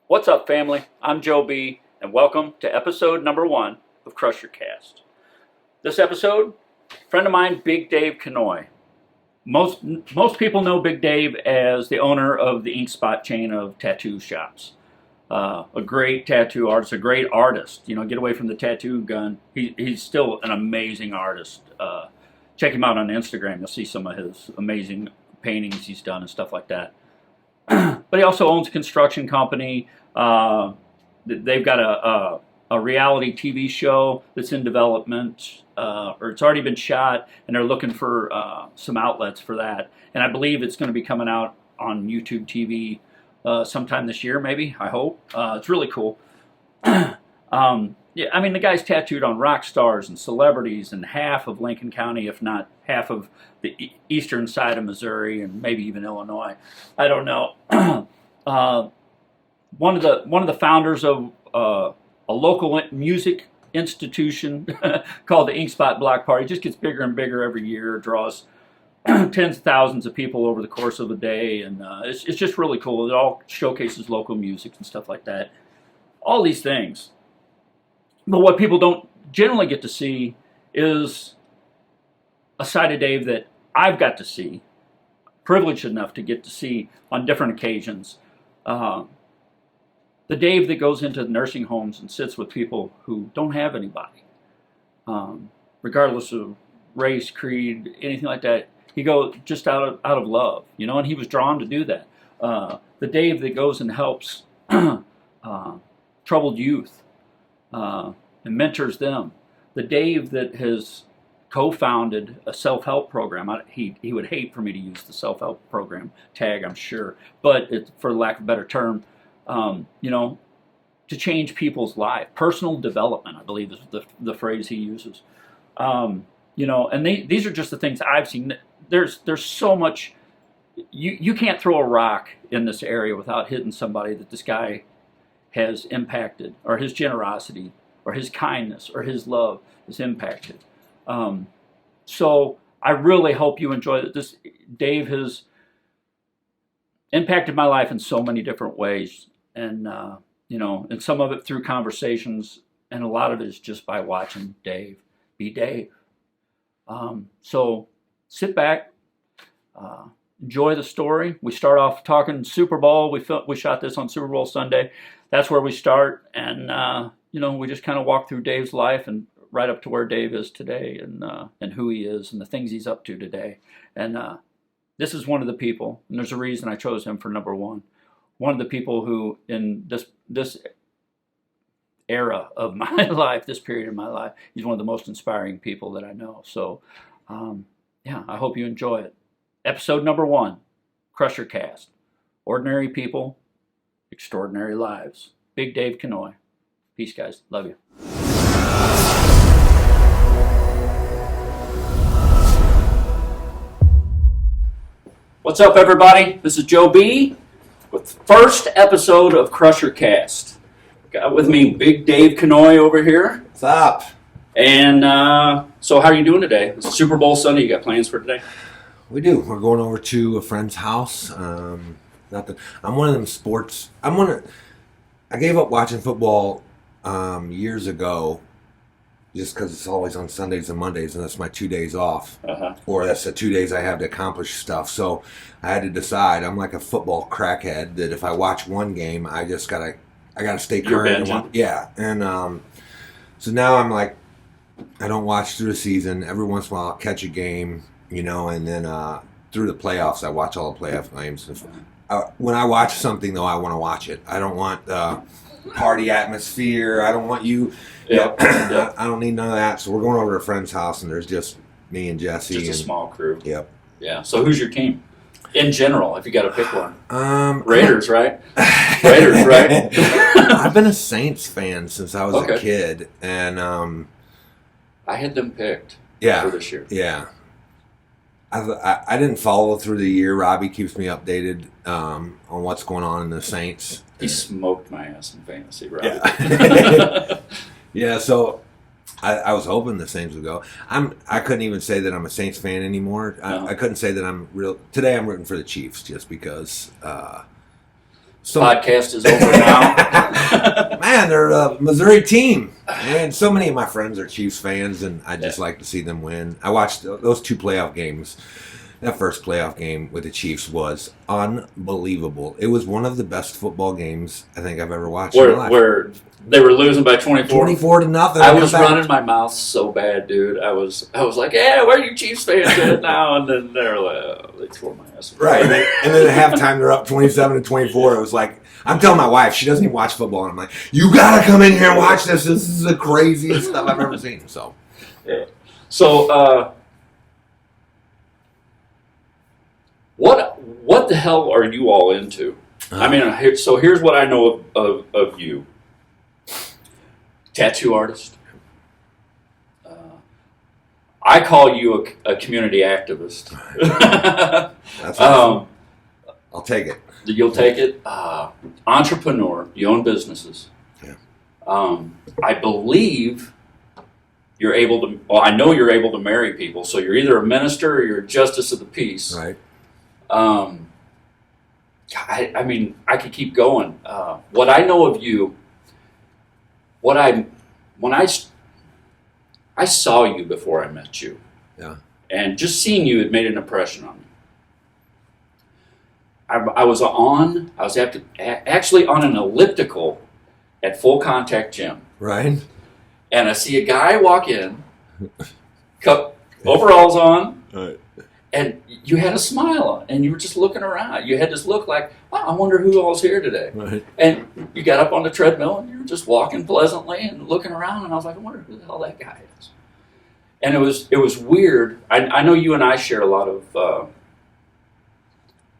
What's up, family? I'm Joe B, and welcome to episode number 1 of Crushercast. This episode, friend of mine, Big Dave Canoy. Most people know Big Dave as the owner of the Ink Spot chain of tattoo shops. A great tattoo artist, a great artist. You know, get away from the tattoo gun. He's still an amazing artist. Check him out on Instagram. You'll see some of his amazing paintings he's done and stuff like that. But he also owns a construction company. They've got a reality TV show that's in development, or it's already been shot, and they're looking for some outlets for that. And I believe it's going to be coming out on YouTube TV sometime this year, maybe, I hope. It's really cool. Yeah, I mean, the guy's tattooed on rock stars and celebrities in half of Lincoln County, if not half of the eastern side of Missouri and maybe even Illinois. I don't know. One of the founders of a local music institution called the Ink Spot Block Party. It just gets bigger and bigger every year. It draws tens of thousands of people over the course of a day, and it's just really cool. It all showcases local music and stuff like that. All these things. But what people don't generally get to see is a side of Dave that I've got to see, privileged enough to get to see on different occasions. The Dave that goes into nursing homes and sits with people who don't have anybody, regardless of race, creed, anything like that. He goes just out of love, you know, and he was drawn to do that. The Dave that goes and helps troubled youth and mentors them. The Dave that has co-founded a self-help program. He would hate for me to use the self-help program tag, I'm sure, but for lack of a better term, you know, to change people's life. Personal development, I believe, is the phrase he uses. You know, and these are just the things I've seen. There's so much. You can't throw a rock in this area without hitting somebody that this guy has impacted, or his generosity, or his kindness, or his love is impacted. So I really hope you enjoy it. This Dave has impacted my life in so many different ways, and you know, and some of it through conversations, and a lot of it is just by watching Dave be Dave. So sit back, enjoy the story. We start off talking Super Bowl. We shot this on Super Bowl Sunday. That's where we start, and you know, we just kind of walk through Dave's life and right up to where Dave is today, and who he is, and the things he's up to today. And this is one of the people, and there's a reason I chose him for number 1. One of the people who, in this era of my life, this period of my life, he's one of the most inspiring people that I know. So, yeah, I hope you enjoy it. Episode number 1, Crushercast. Ordinary people, extraordinary lives. Big Dave Canoy. Peace, guys. Love you. What's up, everybody? This is Joe B with the first episode of Crushercast. Got with me Big Dave Canoy over here. What's up? And so how are you doing today? It's Super Bowl Sunday. You got plans for today? We do. We're going over to a friend's house. I'm one of them sports. I gave up watching football years ago, just because it's always on Sundays and Mondays, and that's my 2 days off. Or that's the 2 days I have to accomplish stuff. So I had to decide. I'm like a football crackhead that if I watch one game, I gotta stay current. Yeah, and so now I'm like, I don't watch through the season. Every once in a while, I'll catch a game, you know, and then through the playoffs, I watch all the playoff games. When I watch something, though, I want to watch it. I don't want party atmosphere. I don't want you. Yep. I don't need none of that. So we're going over to a friend's house, and there's just me and Jesse. Just a small crew. Yep. Yeah. So who's your team? In general, if you got to pick one. Raiders, right? Raiders, right? I've been a Saints fan since I was a kid, and I had them picked for this year. Yeah. I didn't follow through the year. Robbie keeps me updated on what's going on in the Saints. He smoked my ass in fantasy, Robbie. Yeah. Yeah, so I was hoping the Saints would go. I couldn't even say that I'm a Saints fan anymore. I couldn't say that I'm real. Today I'm rooting for the Chiefs just because podcast is over now. Man, they're a Missouri team. And so many of my friends are Chiefs fans, and I just like to see them win. I watched those 2 playoff games. That first playoff game with the Chiefs was unbelievable. It was one of the best football games I think I've ever watched in my life. Where they were losing by 24. 24-0. I was running my mouth so bad, dude. I was like, yeah, where are you Chiefs fans at now? And then they're like, oh, they tore my ass. Right. And then at halftime, they're up 27-24. It was like, I'm telling my wife, she doesn't even watch football. And I'm like, you got to come in here and watch this. This is the craziest stuff I've ever seen. So, yeah. So, what the hell are you all into? I mean, so here's what I know of you. Tattoo artist. I call you a community activist. that's awesome. I'll take it. You'll take it. Entrepreneur. You own businesses. Yeah. I believe you're able to. Well, I know you're able to marry people. So you're either a minister or you're a justice of the peace. Right. I mean, I could keep going. What I know of you, when I saw you before I met you, yeah, and just seeing you had made an impression on me. I was actually on an elliptical at Full Contact Gym, right, and I see a guy walk in, overalls on. right. And you had a smile on, and you were just looking around. You had this look like, wow, I wonder who all's here today. Right. And you got up on the treadmill, and you were just walking pleasantly and looking around, and I was like, I wonder who the hell that guy is. And it was weird. I know you and I share a lot of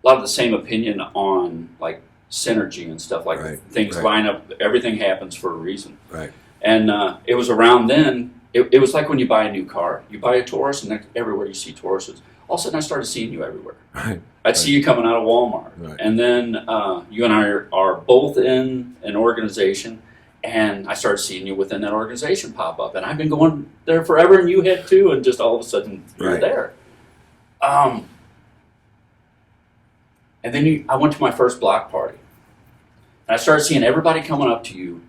the same opinion on like synergy and stuff like right. things right. line up. Everything happens for a reason. Right. And it was around then. It was like when you buy a new car. You buy a Taurus, and everywhere you see Tauruses. All of a sudden, I started seeing you everywhere. Right. I'd see you coming out of Walmart. Right. And then you and I are both in an organization, and I started seeing you within that organization pop up. And I've been going there forever, and you had too, and just all of a sudden, you're right. there. And then I went to my first block party. And I started seeing everybody coming up to you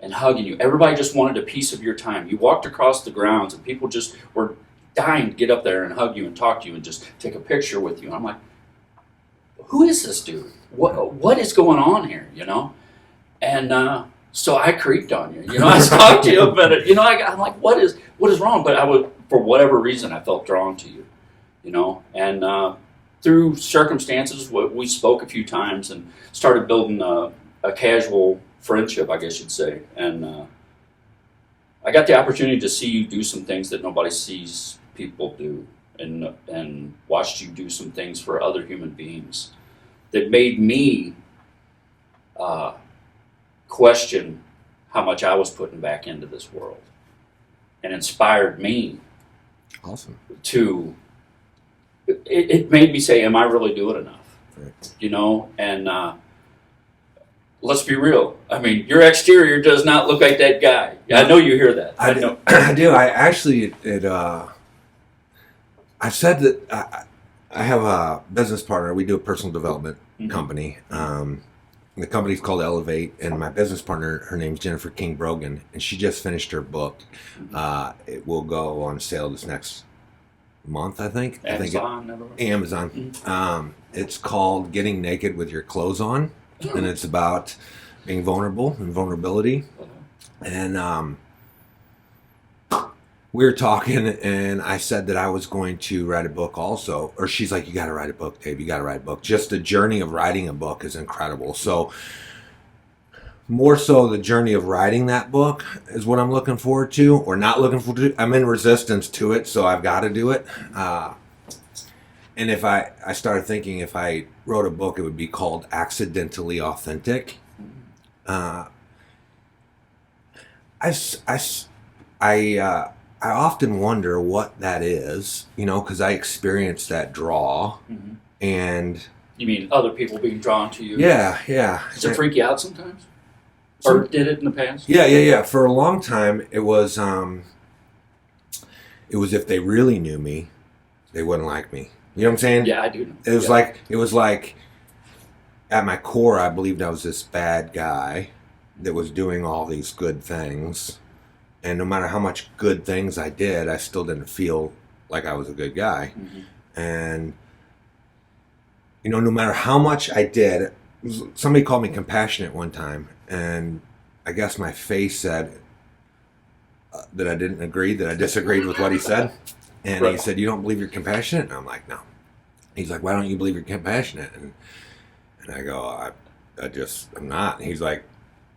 and hugging you. Everybody just wanted a piece of your time. You walked across the grounds, and people just were dying to get up there and hug you and talk to you and just take a picture with you. And I'm like, who is this dude? What is going on here, you know? And so I creeped on you. You know, I talked to you a minute. You know, I'm like, what is wrong? But for whatever reason, I felt drawn to you, you know? And through circumstances, we spoke a few times and started building a casual friendship, I guess you'd say. And I got the opportunity to see you do some things that nobody sees people do, and watched you do some things for other human beings that made me question how much I was putting back into this world, and inspired me. Awesome. To it made me say, am I really doing enough? Right. You know, and let's be real. I mean, your exterior does not look like that guy. I know you hear that. I know. I do. I actually, I've said that I have a business partner. We do a personal development company. The company's called Elevate, and my business partner, her name's Jennifer King Brogan, and she just finished her book. It will go on sale this next month, I think. Amazon. It's called Getting Naked with Your Clothes On, and it's about being vulnerable and vulnerability. And we were talking, and I said that I was going to write a book also. Or she's like, you got to write a book, Dave. You got to write a book. Just the journey of writing a book is incredible. So more so the journey of writing that book is what I'm looking forward to, or not looking forward to. I'm in resistance to it, so I've got to do it. And if I started thinking if I wrote a book, it would be called Accidentally Authentic. I often wonder what that is, you know, because I experienced that draw. And you mean other people being drawn to you? Yeah. Does it freak you out sometimes? Or did it in the past? Yeah. For a long time, it was if they really knew me, they wouldn't like me. You know what I'm saying? Yeah, I do know. It was like at my core, I believed I was this bad guy that was doing all these good things. And no matter how much good things I did, I still didn't feel like I was a good guy. And, you know, no matter how much I did, somebody called me compassionate one time. And I guess my face said that I didn't agree, that I disagreed with what he said. And he said, "You don't believe you're compassionate?" And I'm like, "No." He's like, "Why don't you believe you're compassionate?" And I go, I'm not. And he's like,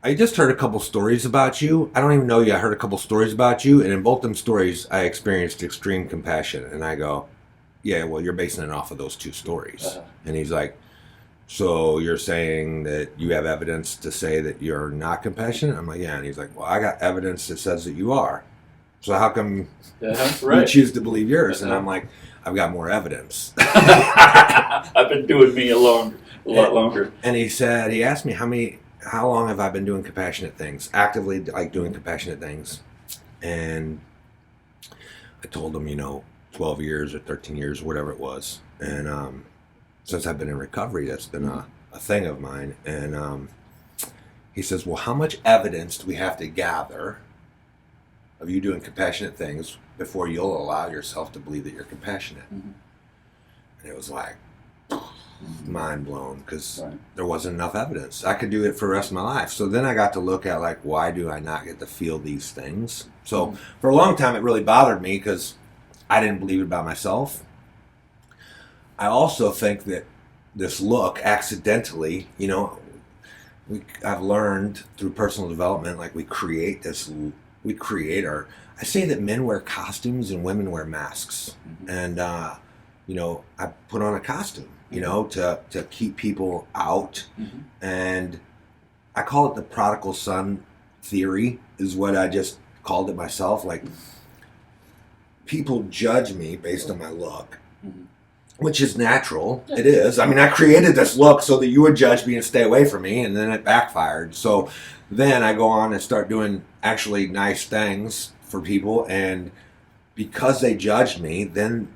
"I just heard a couple stories about you. I don't even know you. I heard a couple stories about you. And in both them stories, I experienced extreme compassion." And I go, "Yeah, well, you're basing it off of those two stories." And he's like, "So you're saying that you have evidence to say that you're not compassionate?" I'm like, "Yeah." And he's like, "Well, I got evidence that says that you are. So how come you choose to believe yours?" And I'm like, "I've got more evidence." I've been doing me a lot longer. And he asked me how long have I been doing compassionate things, actively like doing compassionate things. And I told him, 12 years or 13 years, whatever it was. And since I've been in recovery, that's been a thing of mine. And he says, "Well, how much evidence do we have to gather of you doing compassionate things before you'll allow yourself to believe that you're compassionate?" And it was like mind blown, because there wasn't enough evidence. I could do it for the rest of my life. So then I got to look at, like, why do I not get to feel these things? So for a long time it really bothered me because I didn't believe it about myself. I also think that this look accidentally, I've learned through personal development, like, we create I say that men wear costumes and women wear masks. And, I put on a costume, to keep people out. And I call it the Prodigal Son Theory, is what I just called it myself. Like, people judge me based on my look, which is natural. It is. I mean, I created this look so that you would judge me and stay away from me, and then it backfired. So then I go on and start doing actually nice things for people, and because they judge me, then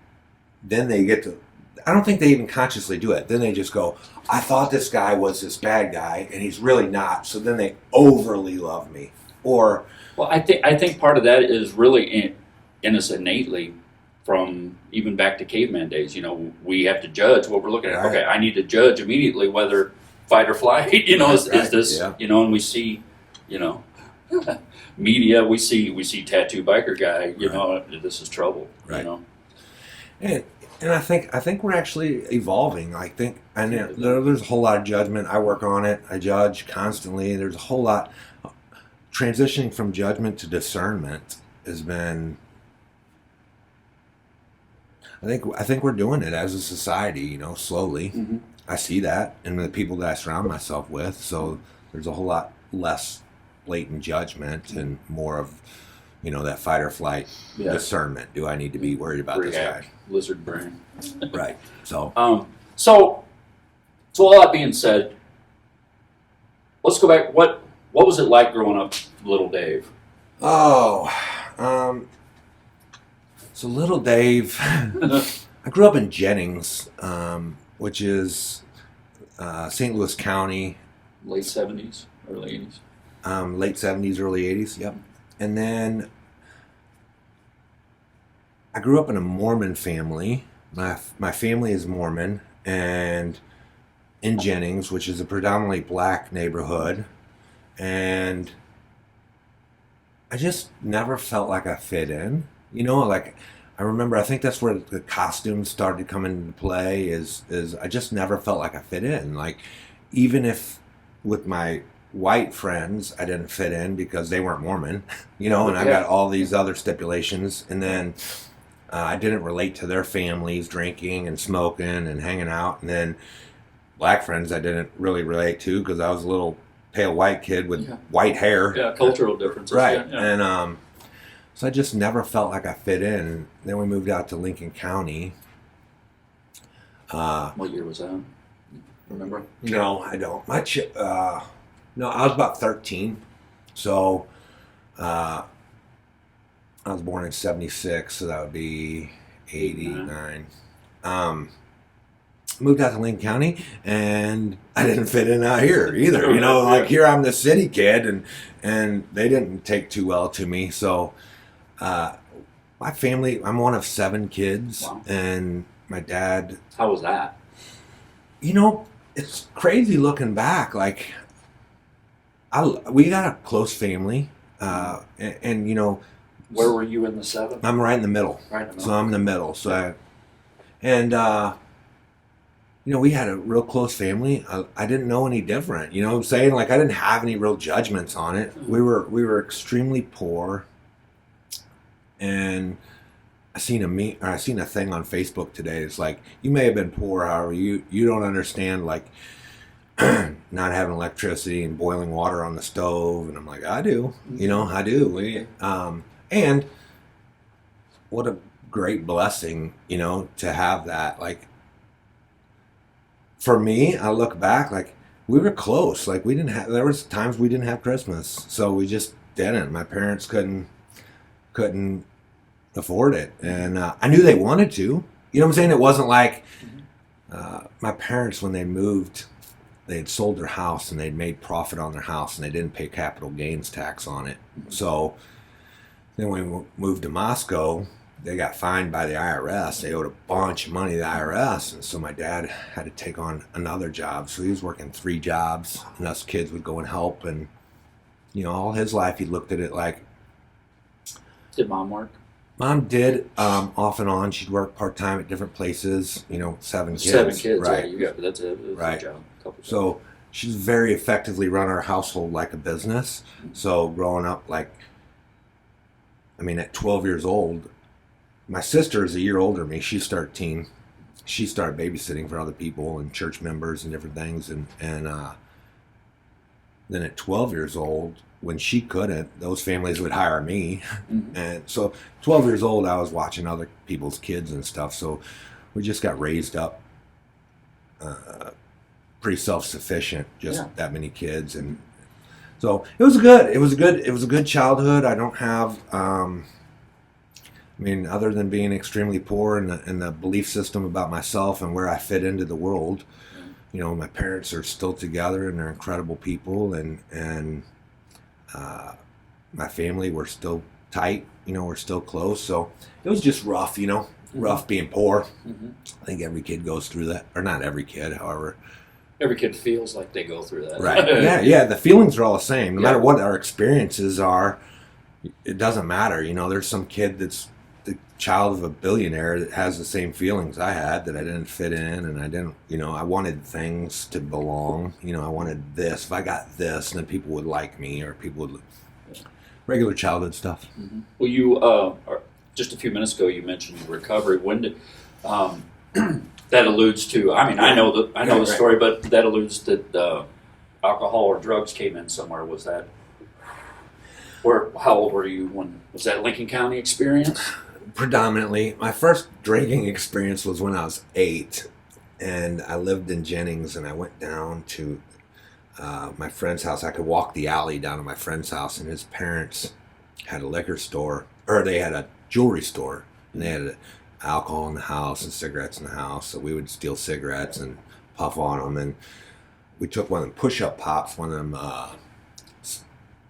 they get to, I don't think they even consciously do it. Then they just go, "I thought this guy was this bad guy, and he's really not." So then they overly love me. Or, well, I think part of that is really in us innately from even back to caveman days. We have to judge what we're looking at. Okay, I need to judge immediately whether fight or flight. Is this? And we see, media. We see tattoo biker guy. This is trouble. Right. And I think we're actually evolving. I think, and there's a whole lot of judgment. I work on it. I judge constantly. There's a whole lot. Transitioning from judgment to discernment has been. I think we're doing it as a society. Slowly. I see that in the people that I surround myself with. So there's a whole lot less blatant judgment and more of, that fight or flight discernment. Do I need to be worried about this guy? Lizard brain. Right. So. So all that being said, let's go back. What was it like growing up, little Dave? So little Dave, I grew up in Jennings, which is St. Louis County. Late 70s, early 80s. Late 70s, early 80s, yep. And then I grew up in a Mormon family. My family is Mormon, and in Jennings, which is a predominantly black neighborhood. And I just never felt like I fit in. Like, I remember, I think that's where the costumes started coming into play, is I just never felt like I fit in. Like, even if with my white friends I didn't fit in because they weren't Mormon, and I got all these other stipulations, and then I didn't relate to their families drinking and smoking and hanging out. And then black friends I didn't really relate to because I was a little pale white kid with white hair. Yeah, cultural differences. Right. Yeah. And so I just never felt like I fit in. Then we moved out to Lincoln County. What year was that? Remember? No, I don't. No, I was about 13. So I was born in 76, so that would be 89. moved out to Lincoln County, and I didn't fit in out here either. Like here I'm the city kid, and they didn't take too well to me. So my family, I'm one of 7 kids, wow. And my dad. How was that? It's crazy looking back. Like we got a close family, and where were you in the 7? I'm right in the middle. Right in the middle. So I'm in the middle. So we had a real close family. I didn't know any different. You know what I'm saying? Like I didn't have any real judgments on it. We were extremely poor. And I seen a thing on Facebook today. It's like, you may have been poor, however, you don't understand like not having electricity and boiling water on the stove. And I'm like, I do. I do. And what a great blessing, to have that. Like for me, I look back, like we were close. Like there was times we didn't have Christmas, so we just didn't. My parents couldn't afford it, and I knew they wanted to. You know what I'm saying? It wasn't like my parents, when they moved, they had sold their house and they'd made profit on their house, and they didn't pay capital gains tax on it. So then when we moved to Moscow, they got fined by the IRS. They owed a bunch of money to the IRS, and so my dad had to take on another job. So he was working 3 jobs, and us kids would go and help. And all his life he looked at it like. Did Mom work? Mom did, off and on. She'd work part-time at different places, 7 kids. 7 kids, right? Yeah, you got that's a right. Job. So she's very effectively run our household like a business. So growing up, at 12 years old, my sister is a year older than me. She's 13. She started babysitting for other people and church members and different things. And then at 12 years old, when she couldn't, those families would hire me. Mm-hmm. And so 12 years old, I was watching other people's kids and stuff. So we just got raised up pretty self-sufficient, that many kids. And so it was a good childhood. I don't have, other than being extremely poor and the belief system about myself and where I fit into the world, my parents are still together and they're incredible people, and my family, we're still tight, we're still close. So it was just rough, rough being poor. Mm-hmm. I think every kid goes through that, or not every kid, however. Every kid feels like they go through that. Right. Yeah. The feelings are all the same. No matter what our experiences are, it doesn't matter. There's some kid that's the child of a billionaire that has the same feelings I had, that I didn't fit in, and I didn't, I wanted things to belong. I wanted this. If I got this, then people would like me, or people would, regular childhood stuff. Mm-hmm. Well, you, just a few minutes ago, you mentioned recovery. When did, that alludes to, I know the story, but that alludes that alcohol or drugs came in somewhere. Was that, how old were you when, was that Lincoln County experience? Predominantly. My first drinking experience was when I was 8, and I lived in Jennings, and I went down to my friend's house. I could walk the alley down to my friend's house, and his parents had a liquor store, or they had a jewelry store, and they had alcohol in the house and cigarettes in the house. So we would steal cigarettes and puff on them, and we took one of them push-up pops, one of them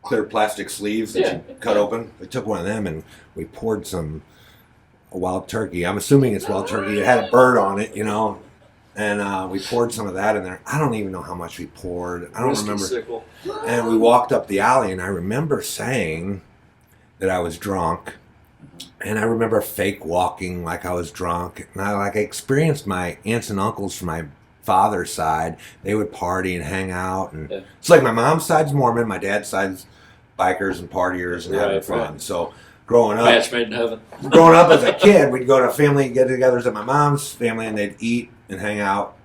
clear plastic sleeves that you cut open. We took one of them, and we poured a wild turkey. I'm assuming it's wild turkey. It had a bird on it, and we poured some of that in there. I don't even know how much we poured. I don't remember. Sickle. And we walked up the alley, and I remember saying that I was drunk, and I remember fake walking like I was drunk. And I experienced my aunts and uncles from my father's side. They would party and hang out, and it's like my mom's side's Mormon, my dad's side's bikers and partiers and having fun. So growing up, match made in heaven. Growing up as a kid, we'd go to family get-togethers at my mom's family, and they'd eat and hang out,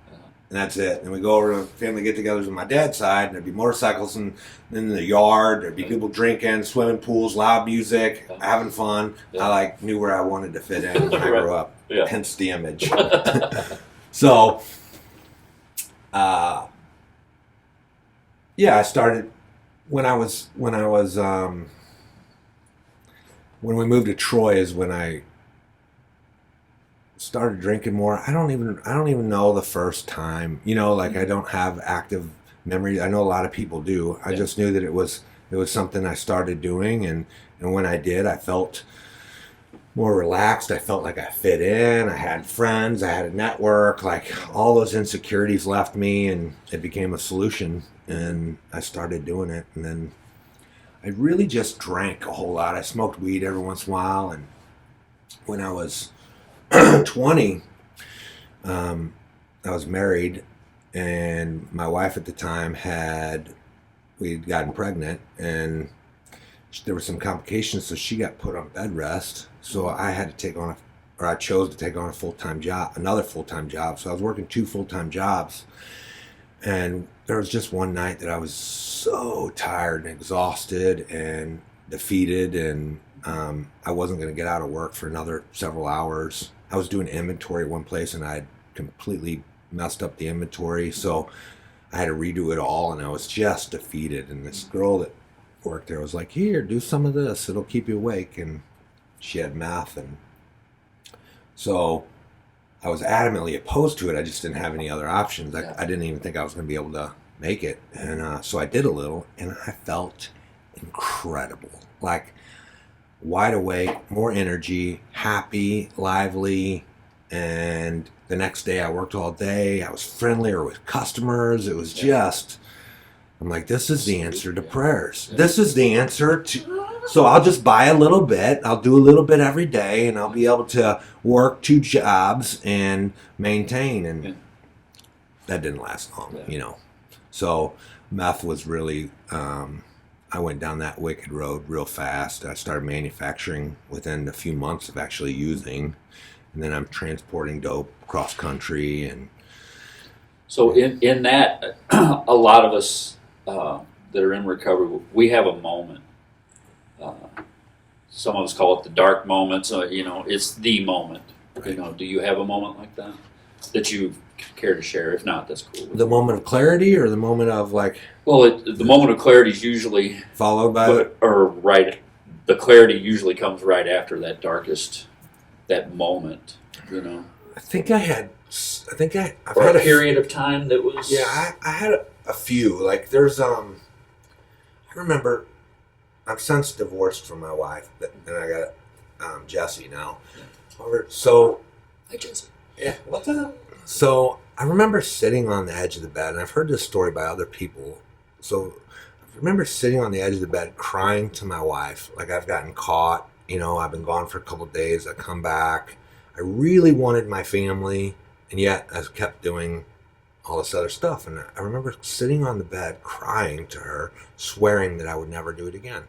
and that's it. And we'd go over to family get-togethers on my dad's side, and there'd be motorcycles in the yard. There'd be people drinking, swimming pools, loud music, having fun. I knew where I wanted to fit in when I grew up. Hence the image. So, I started when we moved to Troy is when I started drinking more. I don't even know the first time. Like I don't have active memory. I know a lot of people do. I just knew that it was something I started doing, and when I did, I felt more relaxed. I felt like I fit in. I had friends. I had a network. Like all those insecurities left me, and it became a solution. And I started doing it. And then I really just drank a whole lot. I smoked weed every once in a while. And when I was 20, I was married, and my wife at the time we'd gotten pregnant, and there were some complications, so she got put on bed rest. So I had to I chose to take on another full-time job. So I was working 2 full-time jobs, and there was just one night that I was so tired and exhausted and defeated, and I wasn't going to get out of work for another several hours. I was doing inventory at one place, and I had completely messed up the inventory, so I had to redo it all, and I was just defeated. And this girl that worked there was like, "Here, do some of this. It'll keep you awake." And she had meth, and so I was adamantly opposed to it. I just didn't have any other options. I didn't even think I was going to be able to make it. And so I did a little, and I felt incredible. Like wide awake, more energy, happy, lively. And the next day I worked all day. I was friendlier with customers. It was just, I'm like, this is the answer to prayers. This is the answer to, so I'll just buy a little bit. I'll do a little bit every day, and I'll be able to work 2 jobs and maintain. And that didn't last long, So meth was really, I went down that wicked road real fast. I started manufacturing within a few months of actually using. And then I'm transporting dope cross country. And so in that, a lot of us that are in recovery, we have a moment. Some of us call it the dark moments. It's the moment. Do you have a moment like that you care to share? If not, that's cool. The moment of clarity, or the moment of like? Well, the moment of clarity is usually followed by, the clarity usually comes right after that darkest, that moment. I think I've had a period of time that was. Yeah, I had a few. Like there's I remember. I'm since divorced from my wife, and I got Jesse now. So, hi Jesse. Yeah, what's up? So I remember sitting on the edge of the bed, and I've heard this story by other people. So I remember sitting on the edge of the bed, crying to my wife, like I've gotten caught. I've been gone for a couple of days. I come back. I really wanted my family, and yet I kept doing all this other stuff. And I remember sitting on the bed, crying to her, swearing that I would never do it again.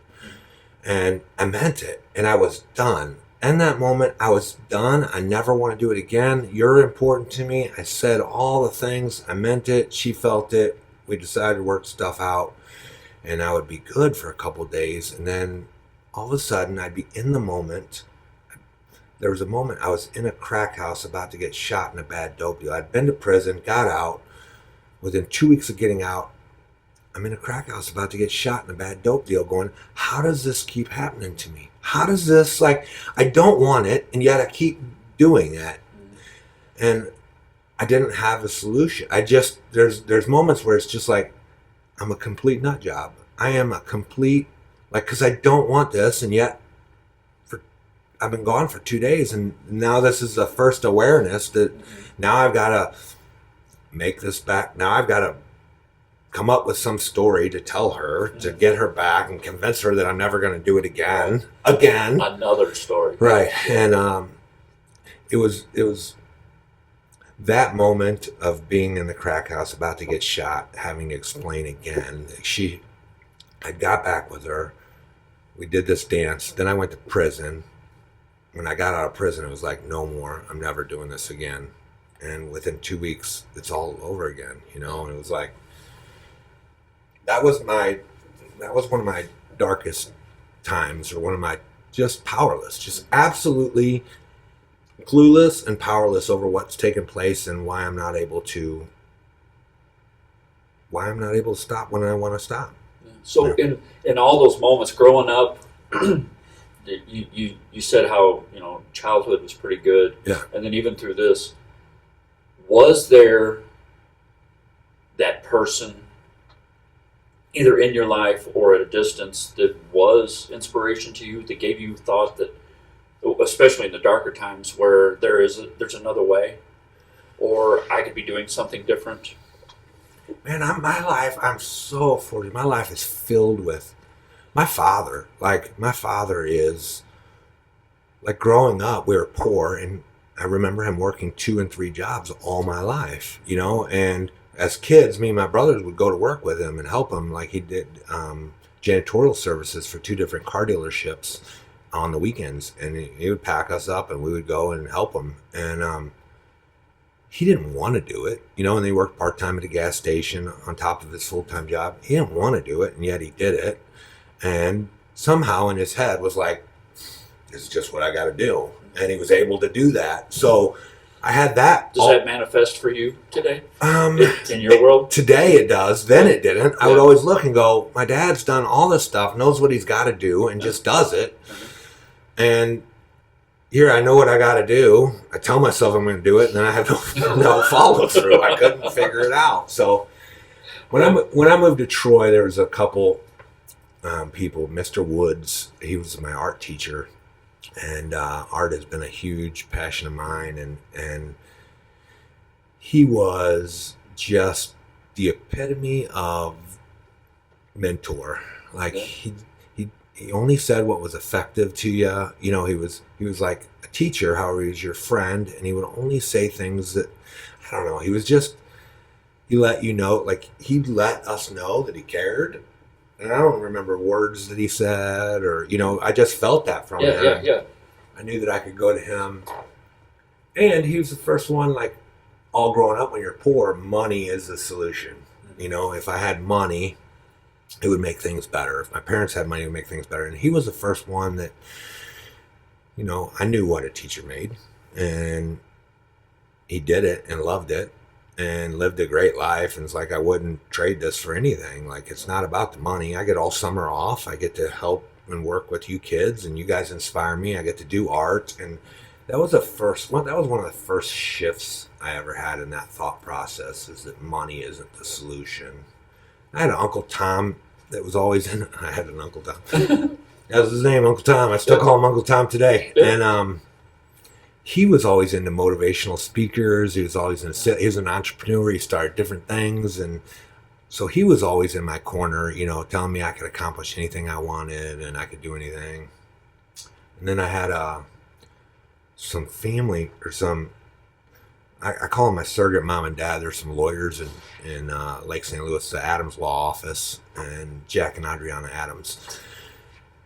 And I meant it, and I was done. In that moment, I was done. I never want to do it again. You're important to me. I said all the things. I meant it. She felt it. We decided to work stuff out, and I would be good for a couple of days. And then all of a sudden, I'd be in the moment. There was a moment I was in a crack house about to get shot in a bad dope deal. I'd been to prison, got out. Within 2 weeks of getting out, I'm in a crack house about to get shot in a bad dope deal, going, how does this keep happening to me? How does this, I don't want it, and yet I keep doing it. And I didn't have a solution. There's moments where it's just like, I'm a complete nut job. I am a complete, because I don't want this, and yet I've been gone for 2 days, and now this is the first awareness that now I've got to make this back. Now I've got to come up with some story to tell her, to get her back and convince her that I'm never going to do it again. Another story. Right. And it was that moment of being in the crack house about to get shot, having to explain again. I got back with her. We did this dance. Then I went to prison. When I got out of prison, it was like, no more. I'm never doing this again. And within 2 weeks, it's all over again, and it was like, that was one of my darkest times, or one of my just absolutely clueless and powerless over what's taken place, and why I'm not able to stop when I want to stop. So in all those moments growing up, you said how childhood was pretty good, Yeah. and then even through this, was there that person either in your life or at a distance that was inspiration to you, that gave you thought that, especially in the darker times, where there's another way, or I could be doing something different? Man, I'm so fortunate. My life is filled with my father. Like, my father is, like, growing up, we were poor, and I remember him working 2 and 3 jobs all my life, and as kids, me and my brothers would go to work with him and help him. Like, he did janitorial services for 2 different car dealerships on the weekends, and he would pack us up and we would go and help him. And he didn't want to do it, and he worked part-time at a gas station on top of his full-time job. He didn't want to do it, and yet he did it. And somehow in his head was like, this is just what I got to do. And he was able to do that. So I had that. Does that manifest for you today? In your world? Today it does. Then it didn't. I would always look and go, my dad's done all this stuff, knows what he's got to do, and just does it. And here I know what I got to do. I tell myself I'm going to do it, and then I have no follow through. I couldn't figure it out. So when I moved to Troy, there was a couple people. Mr. Woods, he was my art teacher, and art has been a huge passion of mine. And he was just the epitome of mentor. Like, he only said what was effective to you. He was like a teacher, however, he was your friend, and he would only say things that, I don't know, he let you know, like, he let us know that he cared. And I don't remember words that he said, or, I just felt that from him. Yeah. I knew that I could go to him. And he was the first one, like, all growing up, when you're poor, money is the solution. If I had money, it would make things better. If my parents had money, it would make things better. And he was the first one that, I knew what a teacher made. And he did it and loved it and lived a great life. And it's like, I wouldn't trade this for anything. Like, it's not about the money. I get all summer off. I get to help and work with you kids, and you guys inspire me. I get to do art. And that was one of the first shifts I ever had in that thought process, is that money isn't the solution. I had an Uncle Tom that was always in. I had an Uncle Tom. That was his name, Uncle Tom. I still call him Uncle Tom today. And he was always into motivational speakers. He was an entrepreneur. He started different things, and so he was always in my corner, telling me I could accomplish anything I wanted and I could do anything. And then I had some family, or some. I call them my surrogate mom and dad. There's some lawyers in Lake St. Louis, the Adams Law Office, and Jack and Adriana Adams.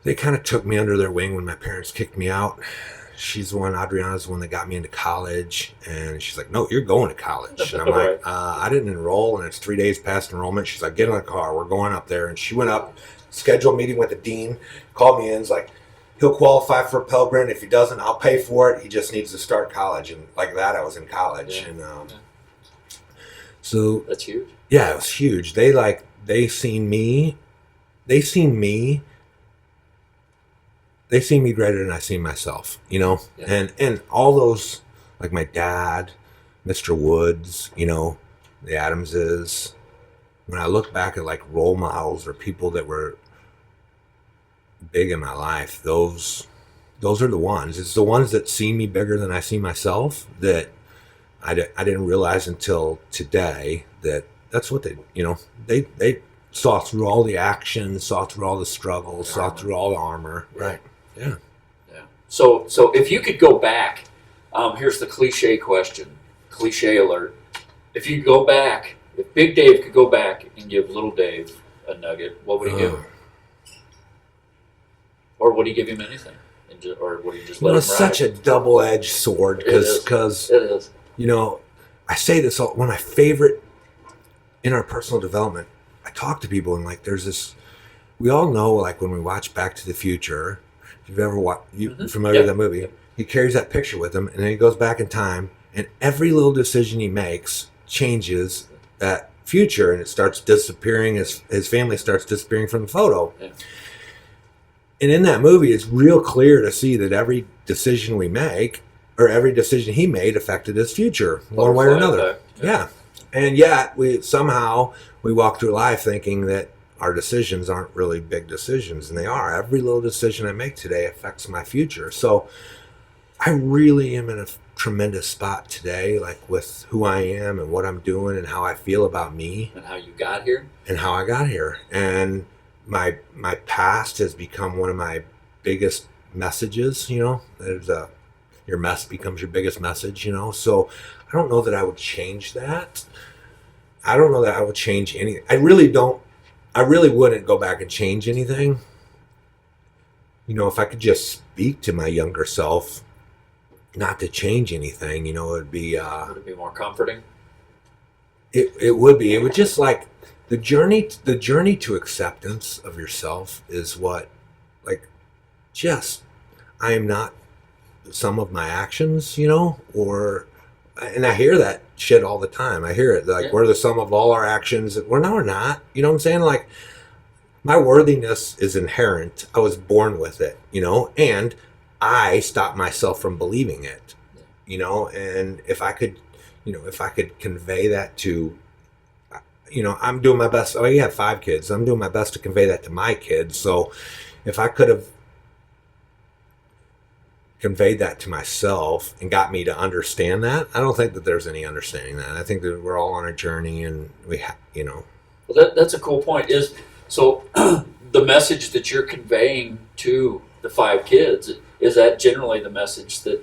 They kind of took me under their wing when my parents kicked me out. Adriana's the one that got me into college, and she's like, no, you're going to college. And I'm like, I didn't enroll, and it's 3 days past enrollment. She's like, get in the car, we're going up there. And she went up, scheduled a meeting with the dean, called me in, is like, he'll qualify for a Pell Grant. If he doesn't, I'll pay for it. He just needs to start college. And like that, I was in college. Yeah. And so that's huge. Yeah, it was huge. They seen me greater than I seen myself, Yeah. And all those, like my dad, Mr. Woods, the Adamses. When I look back at like role models or people that were big in my life, those are the ones. It's the ones that see me bigger than I see myself, that I didn't realize until today that that's what they saw through all the action, saw through all the struggles, saw through all the armor. Right. Yeah. So if you could go back, here's the cliche question, cliche alert. If you go back, if Big Dave could go back and give Little Dave a nugget, what would he give him? Or would he give him anything? Or would he just let him ride? It's such a double-edged sword, because it is. I say this all, one of my favorite in our personal development, I talk to people and like there's this, we all know like when we watch Back to the Future, if you've ever watched, familiar with that movie, he carries that picture with him and then he goes back in time and every little decision he makes changes that future and it starts disappearing, his family starts disappearing from the photo. Yeah. And in that movie, it's real clear to see that every decision we make, or every decision he made, affected his future one way or another. Effect. Yeah. And yet we walk through life thinking that our decisions aren't really big decisions, and they are. Every little decision I make today affects my future. So I really am in a tremendous spot today, like with who I am and what I'm doing and how I feel about me. And how you got here. And how I got here. And my past has become one of my biggest messages, your mess becomes your biggest message, So I don't know that I would change that. I don't know that I would change anything. I really wouldn't go back and change anything. If I could just speak to my younger self, not to change anything, it'd be... would it be more comforting? It would be. It would just like... The journey to acceptance of yourself is what, I am not some of my actions, and I hear that shit all the time. I hear it, we're the sum of all our actions. Well, no, we're not. You know what I'm saying? Like, my worthiness is inherent. I was born with it, and I stopped myself from believing it, and if I could convey that to, I'm doing my best. Oh, you have 5 kids. I'm doing my best to convey that to my kids. So if I could have conveyed that to myself and got me to understand that, I don't think that there's any understanding that. I think that we're all on a journey, and Well, that's a cool point. So the message that you're conveying to the 5 kids, is that generally the message that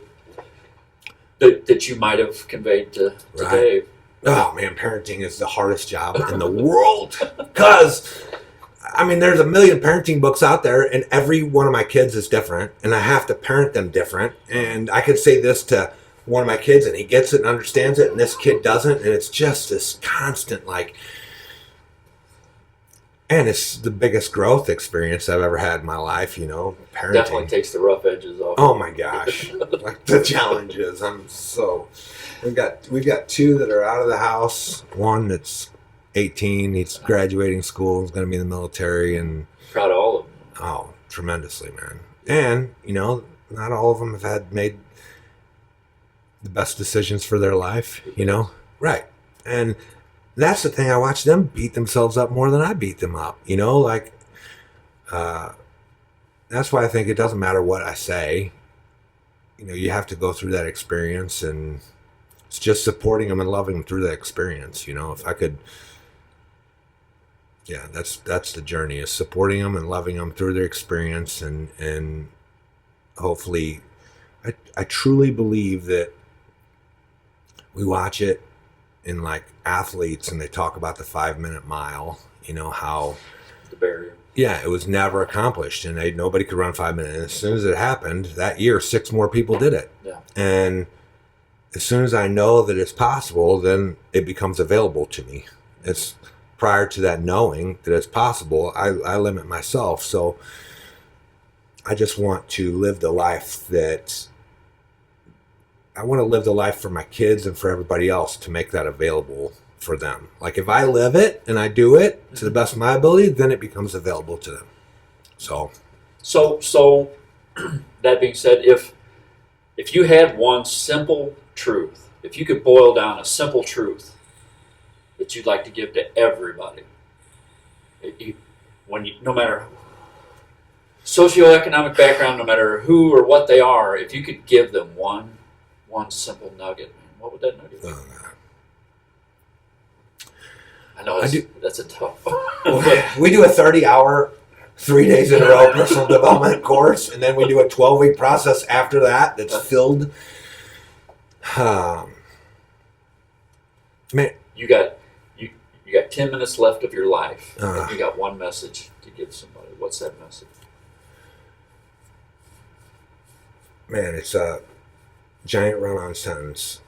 you might have conveyed to Right. Dave? Oh man, parenting is the hardest job in the world. Because, there's a million parenting books out there, and every one of my kids is different, and I have to parent them different. And I could say this to one of my kids, and he gets it and understands it, and this kid doesn't, and it's just this constant, and it's the biggest growth experience I've ever had in my life, parenting. Definitely takes the rough edges off. Oh my gosh. The challenges. We've got 2 that are out of the house. One that's 18, he's graduating school, he's going to be in the military, and Proud of all of them. oh, tremendously, man. And, not all of them have made the best decisions for their life, Right. And that's the thing. I watch them beat themselves up more than I beat them up, that's why I think it doesn't matter what I say. You have to go through that experience, and it's just supporting them and loving them through that experience. If I could, that's the journey, is supporting them and loving them through their experience. And hopefully, I truly believe that we watch it in athletes, and they talk about the 5-minute mile, how The barrier. it was never accomplished, and nobody could run 5 minutes. And as soon as it happened that year, 6 more people did it. Yeah. And as soon as I know that it's possible, then it becomes available to me. It's prior to that knowing that it's possible, I limit myself. So I just want to live the life that I want to live the life for my kids and for everybody else, to make that available for them. If I live it and I do it to the best of my ability, then it becomes available to them. So that being said, if you had one simple truth, if you could boil down a simple truth that you'd like to give to everybody, no matter socioeconomic background, no matter who or what they are, if you could give them one simple nugget, what would that nugget be? Oh, God. I know that's a tough one. We do a 30-hour, 3 days in a row personal development course, and then we do a 12-week process after that that's filled. Man, You got 10 minutes left of your life, and you got one message to give somebody. What's that message? Man, it's a giant run-on sentence.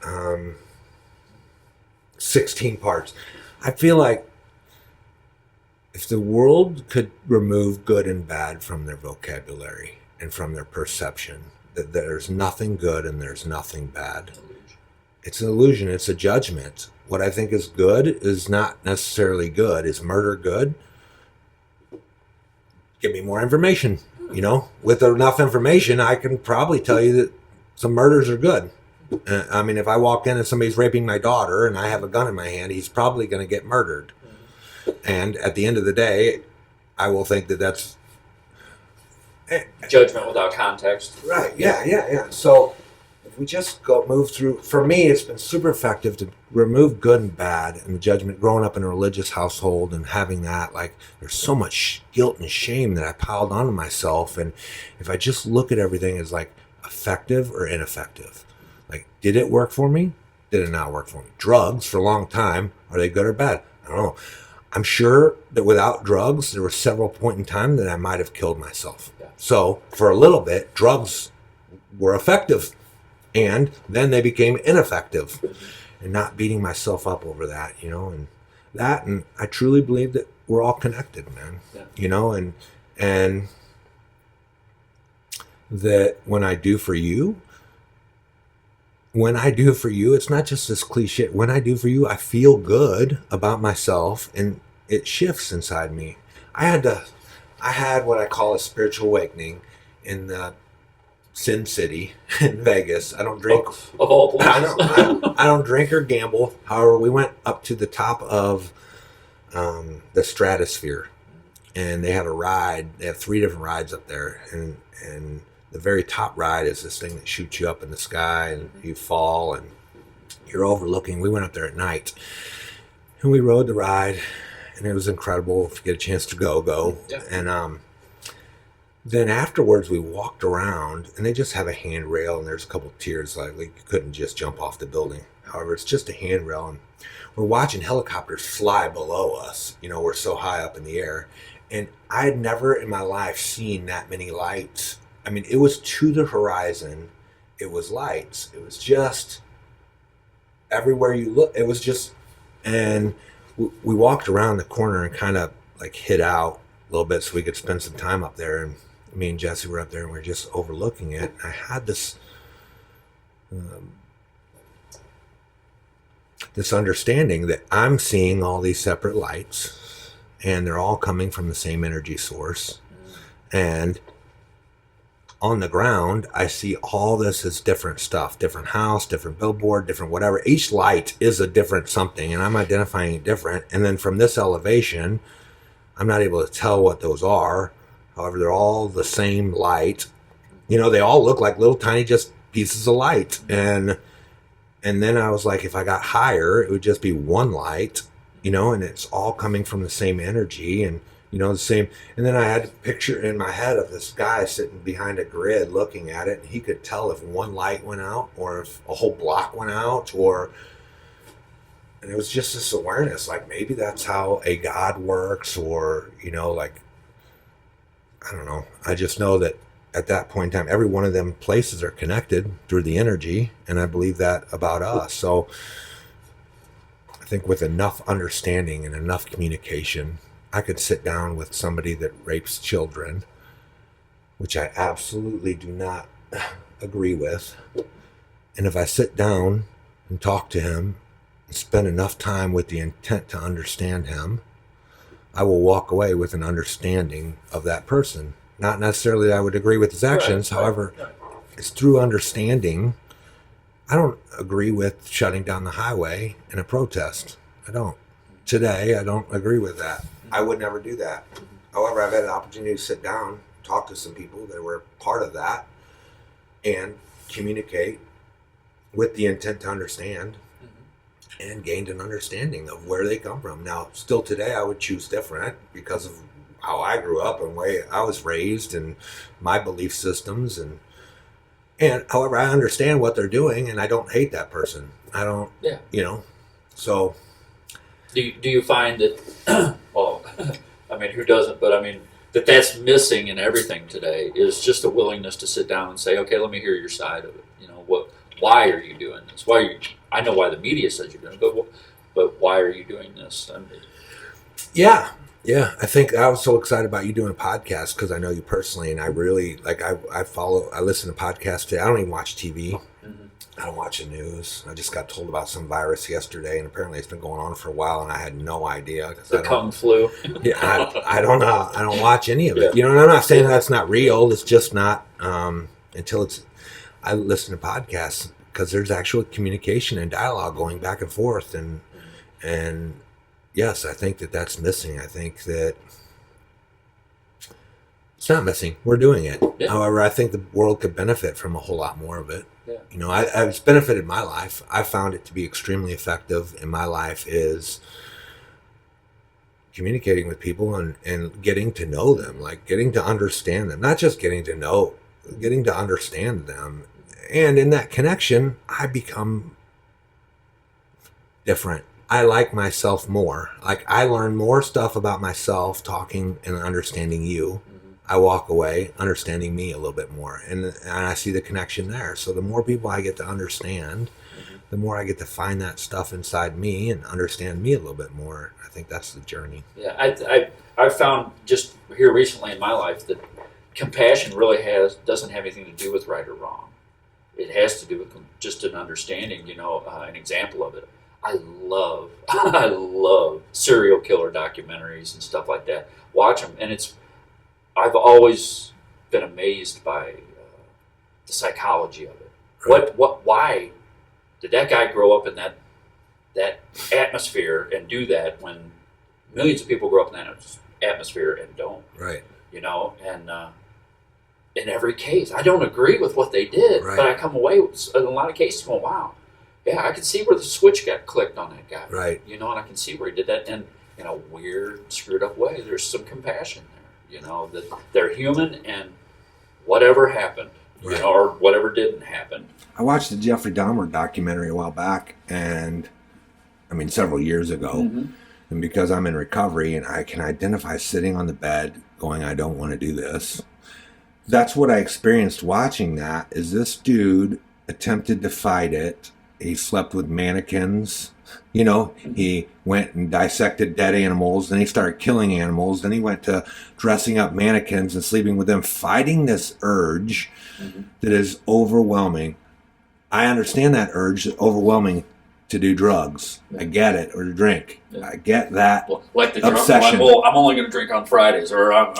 16 parts. I feel like if the world could remove good and bad from their vocabulary and from their perception, that there's nothing good and there's nothing bad. It's an illusion. It's a judgment. What I think is good is not necessarily good. Is murder good? Give me more information. You know, with enough information, I can probably tell you that some murders are good. I mean, if I walk in and somebody's raping my daughter and I have a gun in my hand, he's probably going to get murdered. And at the end of the day, I will think that that's judgment without context. Right. Yeah. So if we just move through, for me, it's been super effective to remove good and bad and the judgment. Growing up in a religious household and having that, like, there's so much guilt and shame that I piled onto myself. And if I just look at everything as like effective or ineffective, like, did it work for me? Did it not work for me? Drugs for a long time, are they good or bad? I don't know. I'm sure that without drugs, there were several points in time that I might have killed myself. Yeah. So for a little bit, drugs were effective, and then they became ineffective, and not beating myself up over that, you know, and I truly believe that we're all connected, man. Yeah. You know, and that when I do for you, it's not just this cliche. When I do for you, I feel good about myself, and it shifts inside me. I had what I call a spiritual awakening in the Sin City in Vegas. I don't drink. Of all places. I don't drink or gamble. However, we went up to the top of the stratosphere, and they had a ride. They have 3 different rides up there, and the very top ride is this thing that shoots you up in the sky, and you fall, and you're overlooking. We went up there at night, and we rode the ride, and it was incredible. If you get a chance to go. Yeah. And then afterwards, we walked around, and they just have a handrail, and there's a couple of tiers. Like you couldn't just jump off the building. However, it's just a handrail, and we're watching helicopters fly below us. You know, we're so high up in the air, and I had never in my life seen that many lights. I mean, it was to the horizon. It was lights. It was just everywhere you look. It was just, and we walked around the corner and kind of like hid out a little bit so we could spend some time up there. And me and Jesse were up there, and we were just overlooking it. I had this this understanding that I'm seeing all these separate lights, and they're all coming from the same energy source. And on the ground, I see all this as different stuff, different house, different billboard, different whatever. Each light is a different something, and I'm identifying it different. And then from this elevation, I'm not able to tell what those are. However, they're all the same light. You know, they all look like little tiny just pieces of light. And then I was like, if I got higher, it would just be one light, you know, and it's all coming from the same energy, and you know, the same. And then I had a picture in my head of this guy sitting behind a grid looking at it. And he could tell if one light went out or if a whole block went out, and it was just this awareness, like maybe that's how a God works, or, you know, like, I don't know. I just know that at that point in time, every one of them places are connected through the energy. And I believe that about us. So I think with enough understanding and enough communication, I could sit down with somebody that rapes children, which I absolutely do not agree with. And if I sit down and talk to him and spend enough time with the intent to understand him, I will walk away with an understanding of that person. Not necessarily that I would agree with his actions. However, it's through understanding. I don't agree with shutting down the highway in a protest. I don't. Today, I don't agree with that. I would never do that. However, I've had an opportunity to sit down, talk to some people that were part of that, and communicate with the intent to understand, and gained an understanding of where they come from. Now, still today, I would choose different because of how I grew up and the way I was raised and my belief systems. And however, I understand what they're doing, and I don't hate that person. I don't, you know, so. Do you find that, well, I mean, who doesn't, but I mean, that's missing in everything today is just a willingness to sit down and say, okay, let me hear your side of it. You know, why are you doing this? I know why the media says you're doing it, but why are you doing this? I mean, yeah, I think I was so excited about you doing a podcast because I know you personally, and I really, like, I listen to podcasts today. I don't even watch TV. I don't watch the news. I just got told about some virus yesterday, and apparently it's been going on for a while, and I had no idea. The Kung flu. Yeah, I don't know. I don't watch any of it. Yeah. You know, and I'm not saying that's not real. It's just not until it's. I listen to podcasts because there's actual communication and dialogue going back and forth, and yes, I think that's missing. I think that it's not missing. We're doing it. Yeah. However, I think the world could benefit from a whole lot more of it. Yeah. You know, it's benefited my life. I found it to be extremely effective in my life is communicating with people and getting to know them, like getting to understand them, not just getting to understand them. And in that connection, I become different. I like myself more. Like I learn more stuff about myself talking and understanding you. I walk away understanding me a little bit more, and I see the connection there. So the more people I get to understand, the more I get to find that stuff inside me and understand me a little bit more. I think that's the journey. Yeah, I've found just here recently in my life that compassion really doesn't have anything to do with right or wrong. It has to do with just an understanding. You know, an example of it. I love serial killer documentaries and stuff like that. Watch them, and I've always been amazed by the psychology of it. Right. Why did that guy grow up in that atmosphere and do that when millions of people grow up in that atmosphere and don't? Right. You know, and in every case, I don't agree with what they did, right. But I come away with, in a lot of cases going, wow, yeah, I can see where the switch got clicked on that guy. Right. You know, and I can see where he did that, and in a weird, screwed up way, there's some compassion there. You know, that they're human and whatever happened, right. You know, or whatever didn't happen. I watched the Jeffrey Dahmer documentary a while back, and I mean, several years ago. Mm-hmm. And because I'm in recovery and I can identify sitting on the bed going, I don't want to do this. That's what I experienced watching that, is this dude attempted to fight it. He slept with mannequins. You know, he went and dissected dead animals, then he started killing animals, then he went to dressing up mannequins and sleeping with them, fighting this urge that is overwhelming. I understand that urge, overwhelming to do drugs. I get it, or to drink. Yeah. I get that like the obsession. I'm only going to drink on Fridays, or I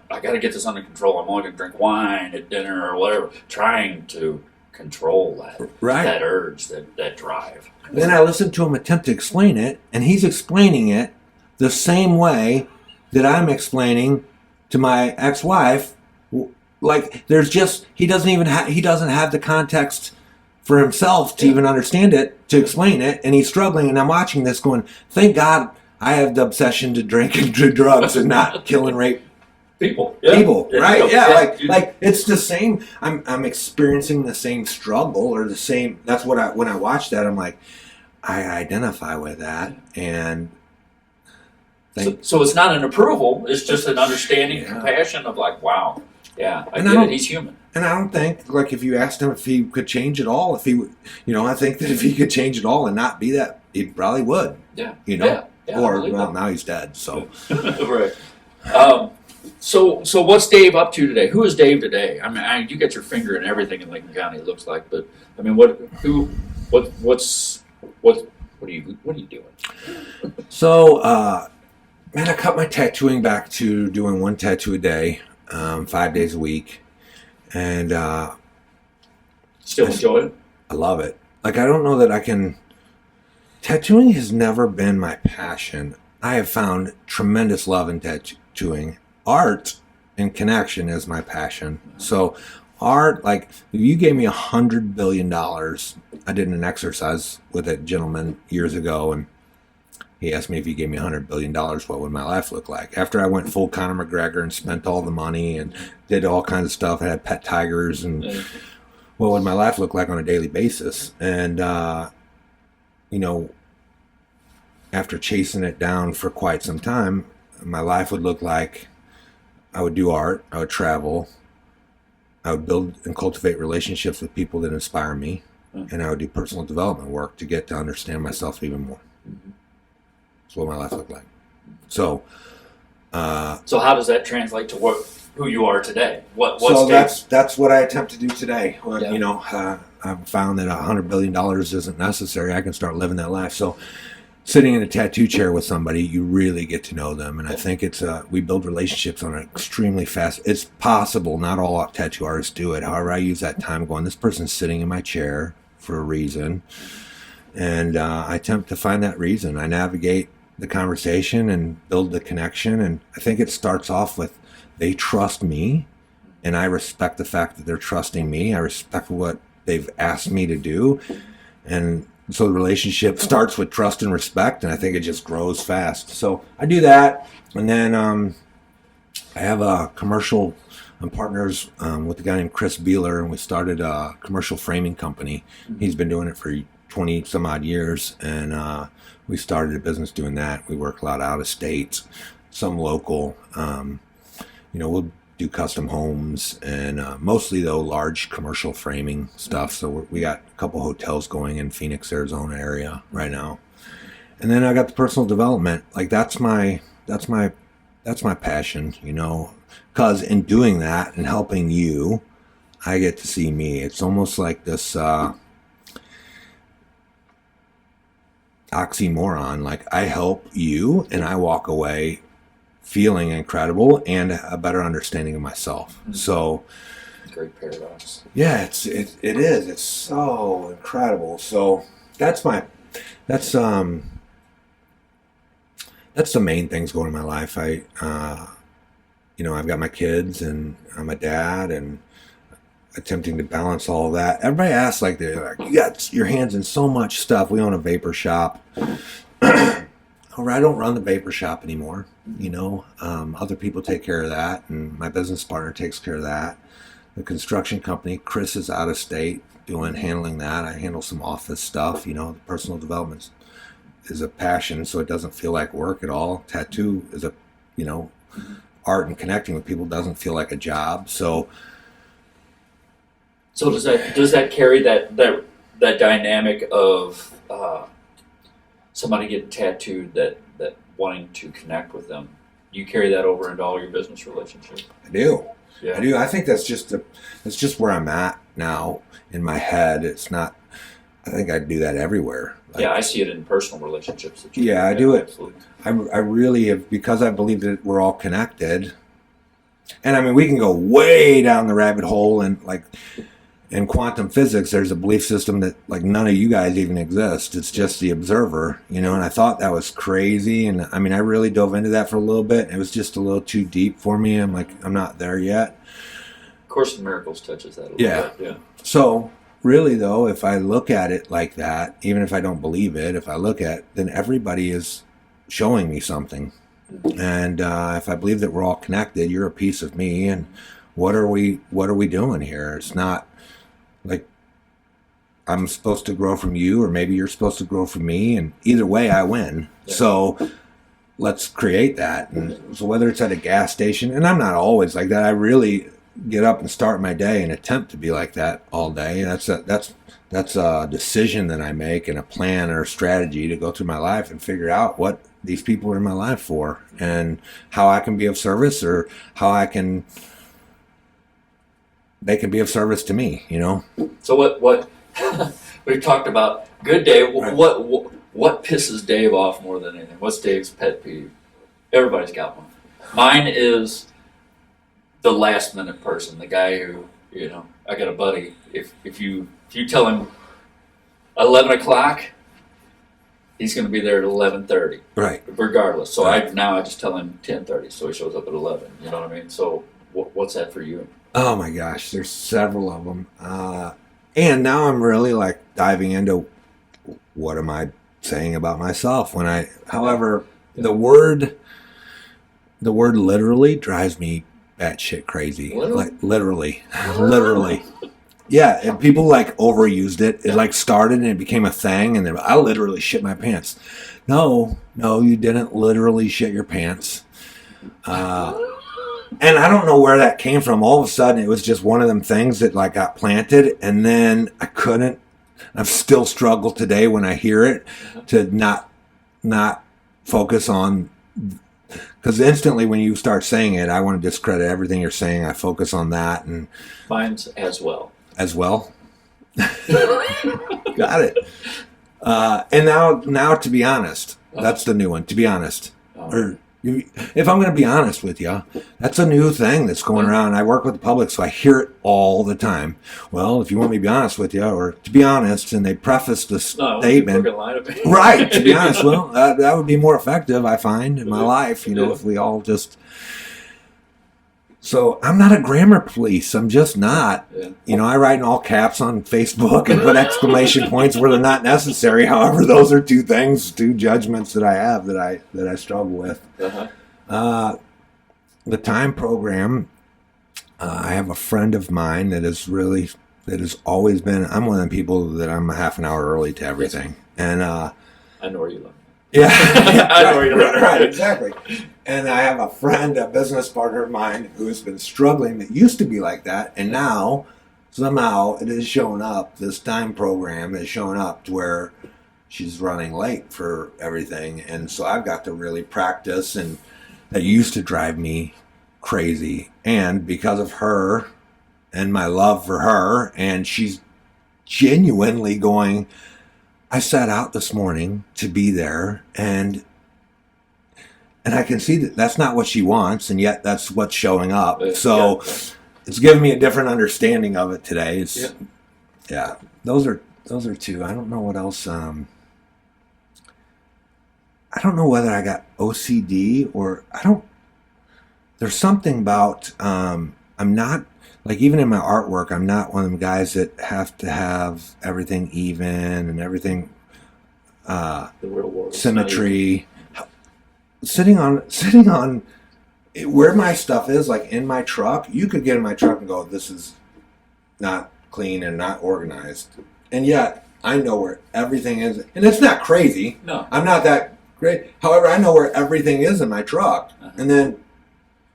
got to get this under control. I'm only going to drink wine at dinner or whatever, trying to control that urge, that drive. Then I listened to him attempt to explain it, and he's explaining it the same way that I'm explaining to my ex-wife. Like he doesn't have the context for himself to even understand it, to explain it, and he's struggling. And I'm watching this, going, "Thank God I have the obsession to drink and do drugs and not kill and rape." People, right? Yeah, like it's the same. I'm experiencing the same struggle or the same. That's what when I watch that, I'm like, I identify with that, and so it's not an approval. It's just an understanding, compassion of like, wow, yeah, I get it. He's human. And I don't think, like, if you asked him if he could change it all, I think that if he could change it all and not be that, he probably would. Yeah. You know, now he's dead. So right. So what's Dave up to today? Who is Dave today? I mean, you got your finger in everything in Lincoln County, it looks like, but I mean, what are you doing? So, man, I cut my tattooing back to doing one tattoo a day, 5 days a week, and still enjoy it. I love it. Like, I don't know that I can. Tattooing has never been my passion. I have found tremendous love in tattooing. Art and connection is my passion. So art, like, if you gave me $100 billion, I did an exercise with a gentleman years ago, and he asked me if he gave me $100 billion, what would my life look like? After I went full Conor McGregor and spent all the money and did all kinds of stuff, I had pet tigers, and what would my life look like on a daily basis? And, after chasing it down for quite some time, my life would look like I would do art, I would travel, I would build and cultivate relationships with people that inspire me, and I would do personal development work to get to understand myself even more. That's what my life looked like. So how does that translate to who you are today? That's what I attempt to do today. Yeah. I've found that $100 billion isn't necessary. I can start living that life. So sitting in a tattoo chair with somebody, you really get to know them. And I think we build relationships on an extremely fast. It's possible. Not all tattoo artists do it. However, I use that time going, this person's sitting in my chair for a reason. And I attempt to find that reason. I navigate the conversation and build the connection. And I think it starts off with they trust me. And I respect the fact that they're trusting me. I respect what they've asked me to do. And so the relationship starts with trust and respect, and I think it just grows fast. So I do that, and then I have a commercial. I'm partners with a guy named Chris Beeler, and we started a commercial framing company. He's been doing it for 20 some odd years, and we started a business doing that. We work a lot out of state, some local. We'll do custom homes and mostly though large commercial framing stuff. So we got a couple hotels going in Phoenix, Arizona area right now. And then I got the personal development. Like that's my passion, because in doing that and helping you, I get to see me. It's almost like this oxymoron. Like I help you and I walk away feeling incredible and a better understanding of myself. So great paradox. Yeah, it is. It's so incredible. So that's the main things going in my life. I've got my kids and I'm a dad and attempting to balance all of that. Everybody asks you got your hands in so much stuff. We own a vapor shop. I don't run the vapor shop anymore. Other people take care of that, and my business partner takes care of that. The construction company, Chris is out of state handling that. I handle some office stuff. The personal development is a passion, so it doesn't feel like work at all. Tattoo is art and connecting with people doesn't feel like a job. So does that carry that dynamic of somebody getting tattooed that wanting to connect with them? You carry that over into all your business relationships? I do. Yeah. I do. I think that's just where I'm at now in my head. It's not. I think I do that everywhere. I see it in personal relationships. I do it. Absolutely. I really have, because I believe that we're all connected. And I mean, we can go way down the rabbit hole, and in quantum physics, there's a belief system that none of you guys even exist. It's just the observer, and I thought that was crazy. And I mean, I really dove into that for a little bit. It was just a little too deep for me. I'm I'm not there yet. Course in Miracles touches that a little bit. Yeah. So really though, if I look at it like that, even if I don't believe it, then everybody is showing me something. And if I believe that we're all connected, you're a piece of me. And what are we doing here? It's not like I'm supposed to grow from you, or maybe you're supposed to grow from me, and either way I win. Yeah. So let's create that. And so whether it's at a gas station, and I'm not always like that, I really get up and start my day and attempt to be like that all day. That's a decision that I make, and a plan or a strategy to go through my life and figure out what these people are in my life for, and how I can be of service, or how they can be of service to me, So what we've talked about good day. What pisses Dave off more than anything? What's Dave's pet peeve? Everybody's got one. Mine is the last minute person, the guy who, I got a buddy. If you tell him 11 o'clock, he's going to be there at 11:30. Right. Regardless. So right. I just tell him 10:30, so he shows up at 11. You know what I mean? So what's that for you? Oh my gosh, there's several of them. And now I'm really diving into what am I saying about myself however, the word literally drives me batshit crazy. Literally. Yeah, and people overused it. It started and it became a thing, and I literally shit my pants. No, you didn't literally shit your pants. And I don't know where that came from. All of a sudden, it was just one of them things that got planted, and then I couldn't. I've still struggled today when I hear it to not focus on, because instantly when you start saying it, I want to discredit everything you're saying. I focus on that, and mine's as well. As well. Got it. And now, to be honest, that's the new one. To be honest, or if I'm going to be honest with you, that's a new thing that's going around. I work with the public, so I hear it all the time. Well, if you want me to be honest with you, or to be honest, and they preface the statement, right? To be honest, well, that would be more effective, I find, in my life. If we all just. So I'm not a grammar police. I'm just not. Yeah. I write in all caps on Facebook and put exclamation points where they're not necessary. However, those are two judgments that I have that I struggle with. Uh-huh. The time program. I have a friend of mine that has always been. I'm one of the people that I'm a half an hour early to everything, and I know where you live. Yeah, I know where you live. Right, exactly. And I have a friend, a business partner of mine, who has been struggling. That used to be like that, and now somehow it has shown up. This time program is showing up to where she's running late for everything, and so I've got to really practice. And that used to drive me crazy. And because of her and my love for her, and she's genuinely going. I sat out this morning to be there, and I can see that that's not what she wants, and yet that's what's showing up. So it's giving me a different understanding of it today. Those are two. I don't know what else. I don't know whether I got OCD or I don't. There's something about I'm not. Like, even in my artwork, I'm not one of them guys that have to have everything even and everything the real world symmetry. Sitting on where my stuff is, like in my truck, you could get in my truck and go, this is not clean and not organized. And yet, I know where everything is. And it's not crazy. No. I'm not that great. However, I know where everything is in my truck. Uh-huh. And then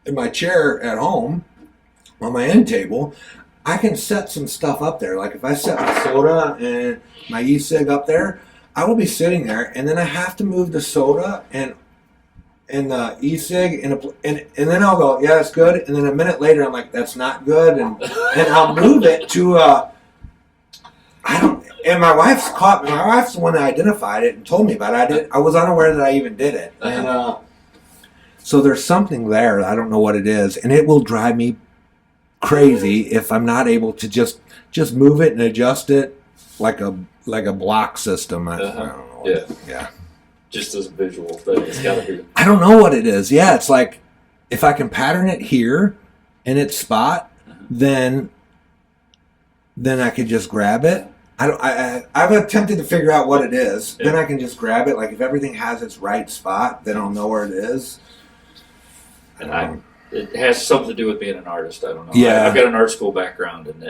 in my chair at home, on my end table, I can set some stuff up there. Like if I set my soda and my e-cig up there, I will be sitting there, and then I have to move the soda and the e-cig, and then I'll go, yeah, that's good. And then a minute later, I'm like, that's not good, and I'll move it to And my wife's the one that identified it and told me about it. I was unaware that I even did it, and so there's something there. I don't know what it is, and it will drive me crazy if I'm not able to just move it and adjust it like a block system. I don't know. Yeah. Just as a visual thing, it's got to be. I don't know what it is. Yeah, it's like if I can pattern it here in its spot, then I could just grab it. I've attempted to figure out what it is. Yeah. Then I can just grab it. Like if everything has its right spot, then I'll know where it is. And it has something to do with being an artist. I don't know. Yeah. I've got an art school background, and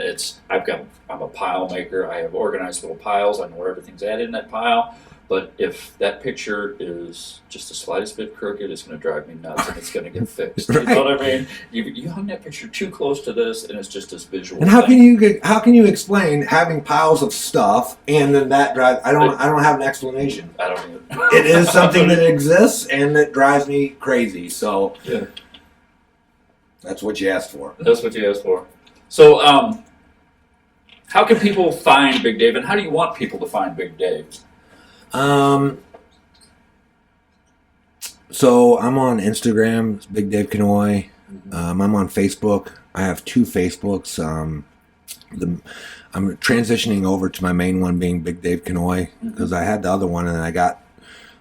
I'm a pile maker. I have organized little piles. I know where everything's at in that pile. But if that picture is just the slightest bit crooked, it's going to drive me nuts, and it's going to get fixed. Right. You know what I mean? You hung that picture too close to this, and it's just this visual. And how can you explain having piles of stuff and then that drive? I don't have an explanation. I don't even. It is something that exists, and it drives me crazy. So yeah. That's what you asked for. That's what you asked for. So, how can people find Big Dave, and how do you want people to find Big Dave? So I'm on Instagram, Big Dave Canoy. I'm on Facebook. I have 2 Facebooks. I'm transitioning over to my main one being Big Dave Canoy because I had the other one and I got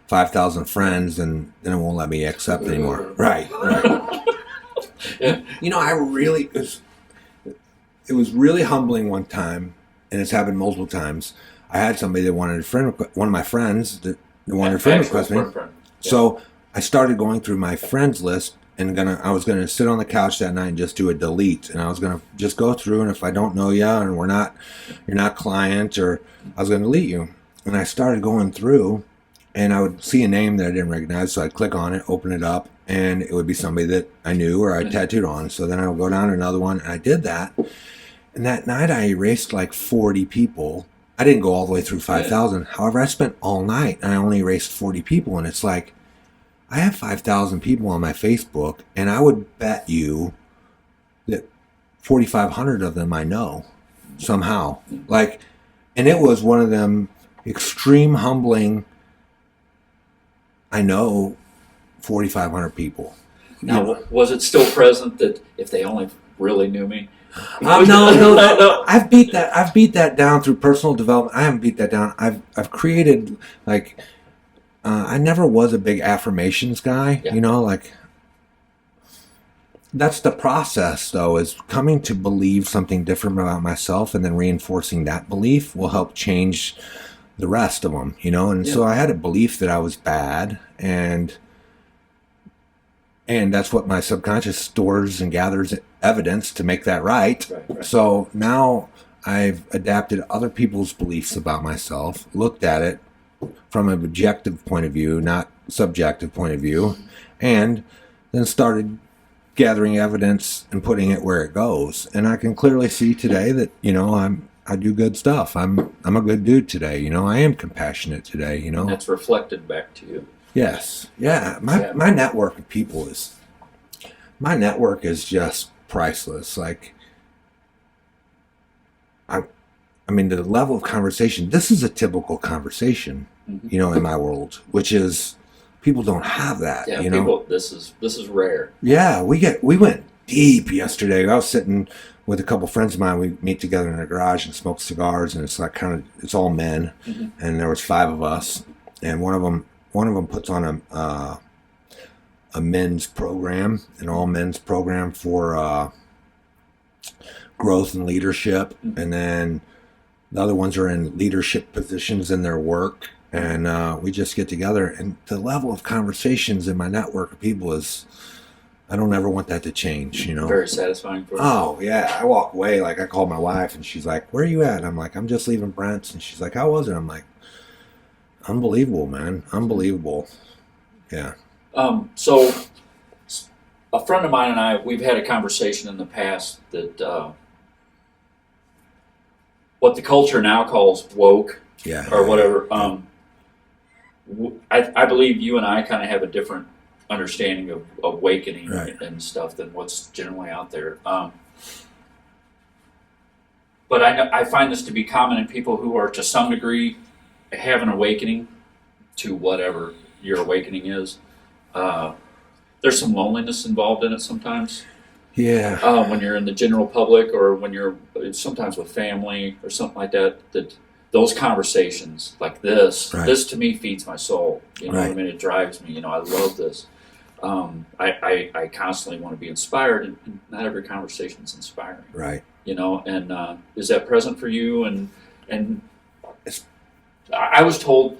5,000 friends and then it won't let me accept anymore. Right. Yeah. It was really humbling one time, and it's happened multiple times. I had somebody that wanted one of my friends that wanted a friend request me. Yeah. So I started going through my friends list, and I was gonna sit on the couch that night and just do a delete, and I was gonna just go through, and if I don't know you and you're not client, or I was gonna delete you. And I started going through, and I would see a name that I didn't recognize, so I'd click on it, open it up, and it would be somebody that I knew or I tattooed on. So then I would go down to another one, and I did that. And that night I erased like 40 people. I didn't go all the way through 5,000. However, I spent all night and I only erased 40 people. And it's like, I have 5,000 people on my Facebook, and I would bet you that 4,500 of them I know somehow. Like, And it was one of them extreme humbling. I know 4,500 people. Now, was it still present that if they only really knew me? No. I've beat that down through personal development. I haven't beat that down. I've created like I never was a big affirmations guy. Yeah. You know, like that's the process though, is coming to believe something different about myself and then reinforcing that belief will help change the rest of them, you know. And so I had a belief that I was bad, and that's what my subconscious stores and gathers evidence to make that right. Right. So now I've adapted other people's beliefs about myself, looked at it from an objective point of view, not subjective point of view, and then started gathering evidence and putting it where it goes. And I can clearly see today that, you know, I do good stuff. I'm a good dude today. You know, I am compassionate today. You know, And that's reflected back to you. yes, yeah. My network of people is just priceless. Like, I mean, the level of conversation. This is a typical conversation, you know, in my world, which is people don't have that. Yeah, you know, people. This is rare. yeah. We went deep yesterday. I was sitting with a couple friends of mine. We meet together in a garage and smoke cigars, and it's like it's all men, and there was 5 of us, and one of them puts on a men's program, an all men's program for growth and leadership, and then the other ones are in leadership positions in their work, and we just get together, and the level of conversations in my network of people is, I don't ever want that to change, you know. Very satisfying for you. Oh yeah, I walk away, like I call my wife and she's like, "Where are you at?" And I'm like, "I'm just leaving Brent's," and she's like, "How was it?" I'm like, "Unbelievable, man, unbelievable." Yeah. So a friend of mine and I, we've had a conversation in the past that what the culture now calls woke Yeah. or whatever. I believe you and I kind of have a different understanding of awakening Right. and stuff than what's generally out there. But I find this to be common in people who are to some degree have an awakening to whatever your awakening is. There's some loneliness involved in it sometimes. Yeah. When you're in the general public, or when you're sometimes with family or something like that, that those conversations like this, Right. this to me feeds my soul. You know what I Right. mean? It drives me. You know, I love this. I constantly want to be inspired, and not every conversation is inspiring. Right. You know, and is that present for you? And It's- I was told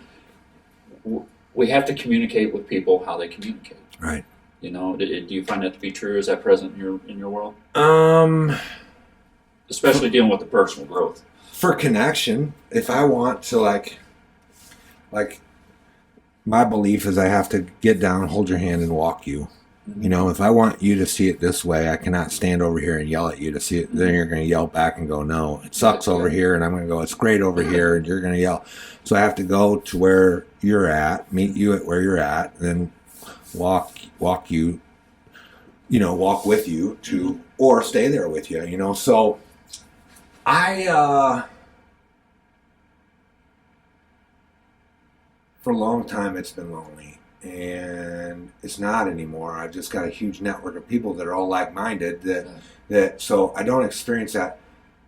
we have to communicate with people how they communicate. Right. You know, do you find that to be true? Is that present in your world? Especially dealing with the personal growth. For connection, if I want to like my belief is I have to get down, hold your hand, and walk you. You know, if I want you to see it this way, I cannot stand over here and yell at you to see it. Then you're going to yell back and go, "No, it sucks over here," and I'm going to go, "It's great over here," and you're going to yell. So I have to go to where you're at, meet you at where you're at, and then walk you, you know, walk with you to, or stay there with you, you know. So for a long time it's been lonely, and it's not anymore. I've just got a huge network of people that are all like-minded that so I don't experience that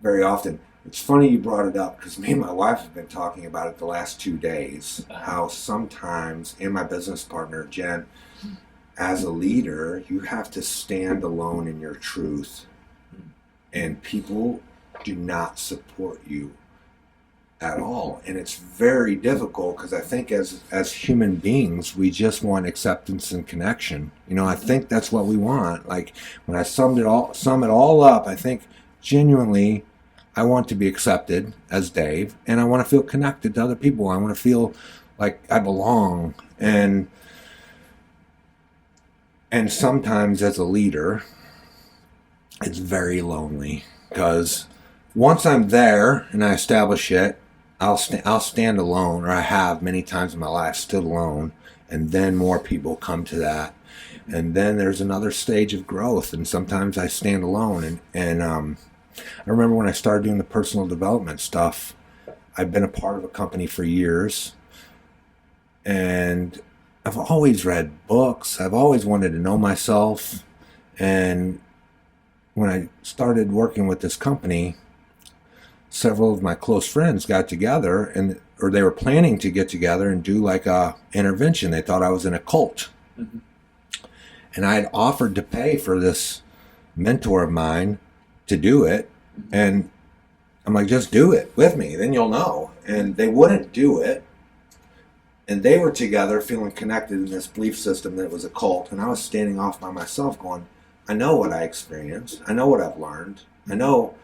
very often. It's funny you brought it up, because me and my wife have been talking about it the last 2 days, how sometimes, and my business partner Jen, as a leader, you have to stand alone in your truth, and people do not support you at all. And it's very difficult, because I think as human beings, we just want acceptance and connection. You know, I think that's what we want. Like, when I sum it all up, I think genuinely I want to be accepted as Dave, and I want to feel connected to other people. I want to feel like I belong. And sometimes as a leader, it's very lonely, because once I'm there and I establish it, I'll stand alone, or I have many times in my life stood alone, and then more people come to that, and then there's another stage of growth, and sometimes I stand alone. And I remember when I started doing the personal development stuff, I've been a part of a company for years, and I've always read books. I've always wanted to know myself. And when I started working with this company, several of my close friends got together, or they were planning to get together and do like a intervention. They thought I was in a cult. Mm-hmm. And I had offered to pay for this mentor of mine to do it. And I'm like, just do it with me, then you'll know. And they wouldn't do it. And they were together feeling connected in this belief system that it was a cult. And I was standing off by myself going, I know what I experienced. I know what I've learned. I know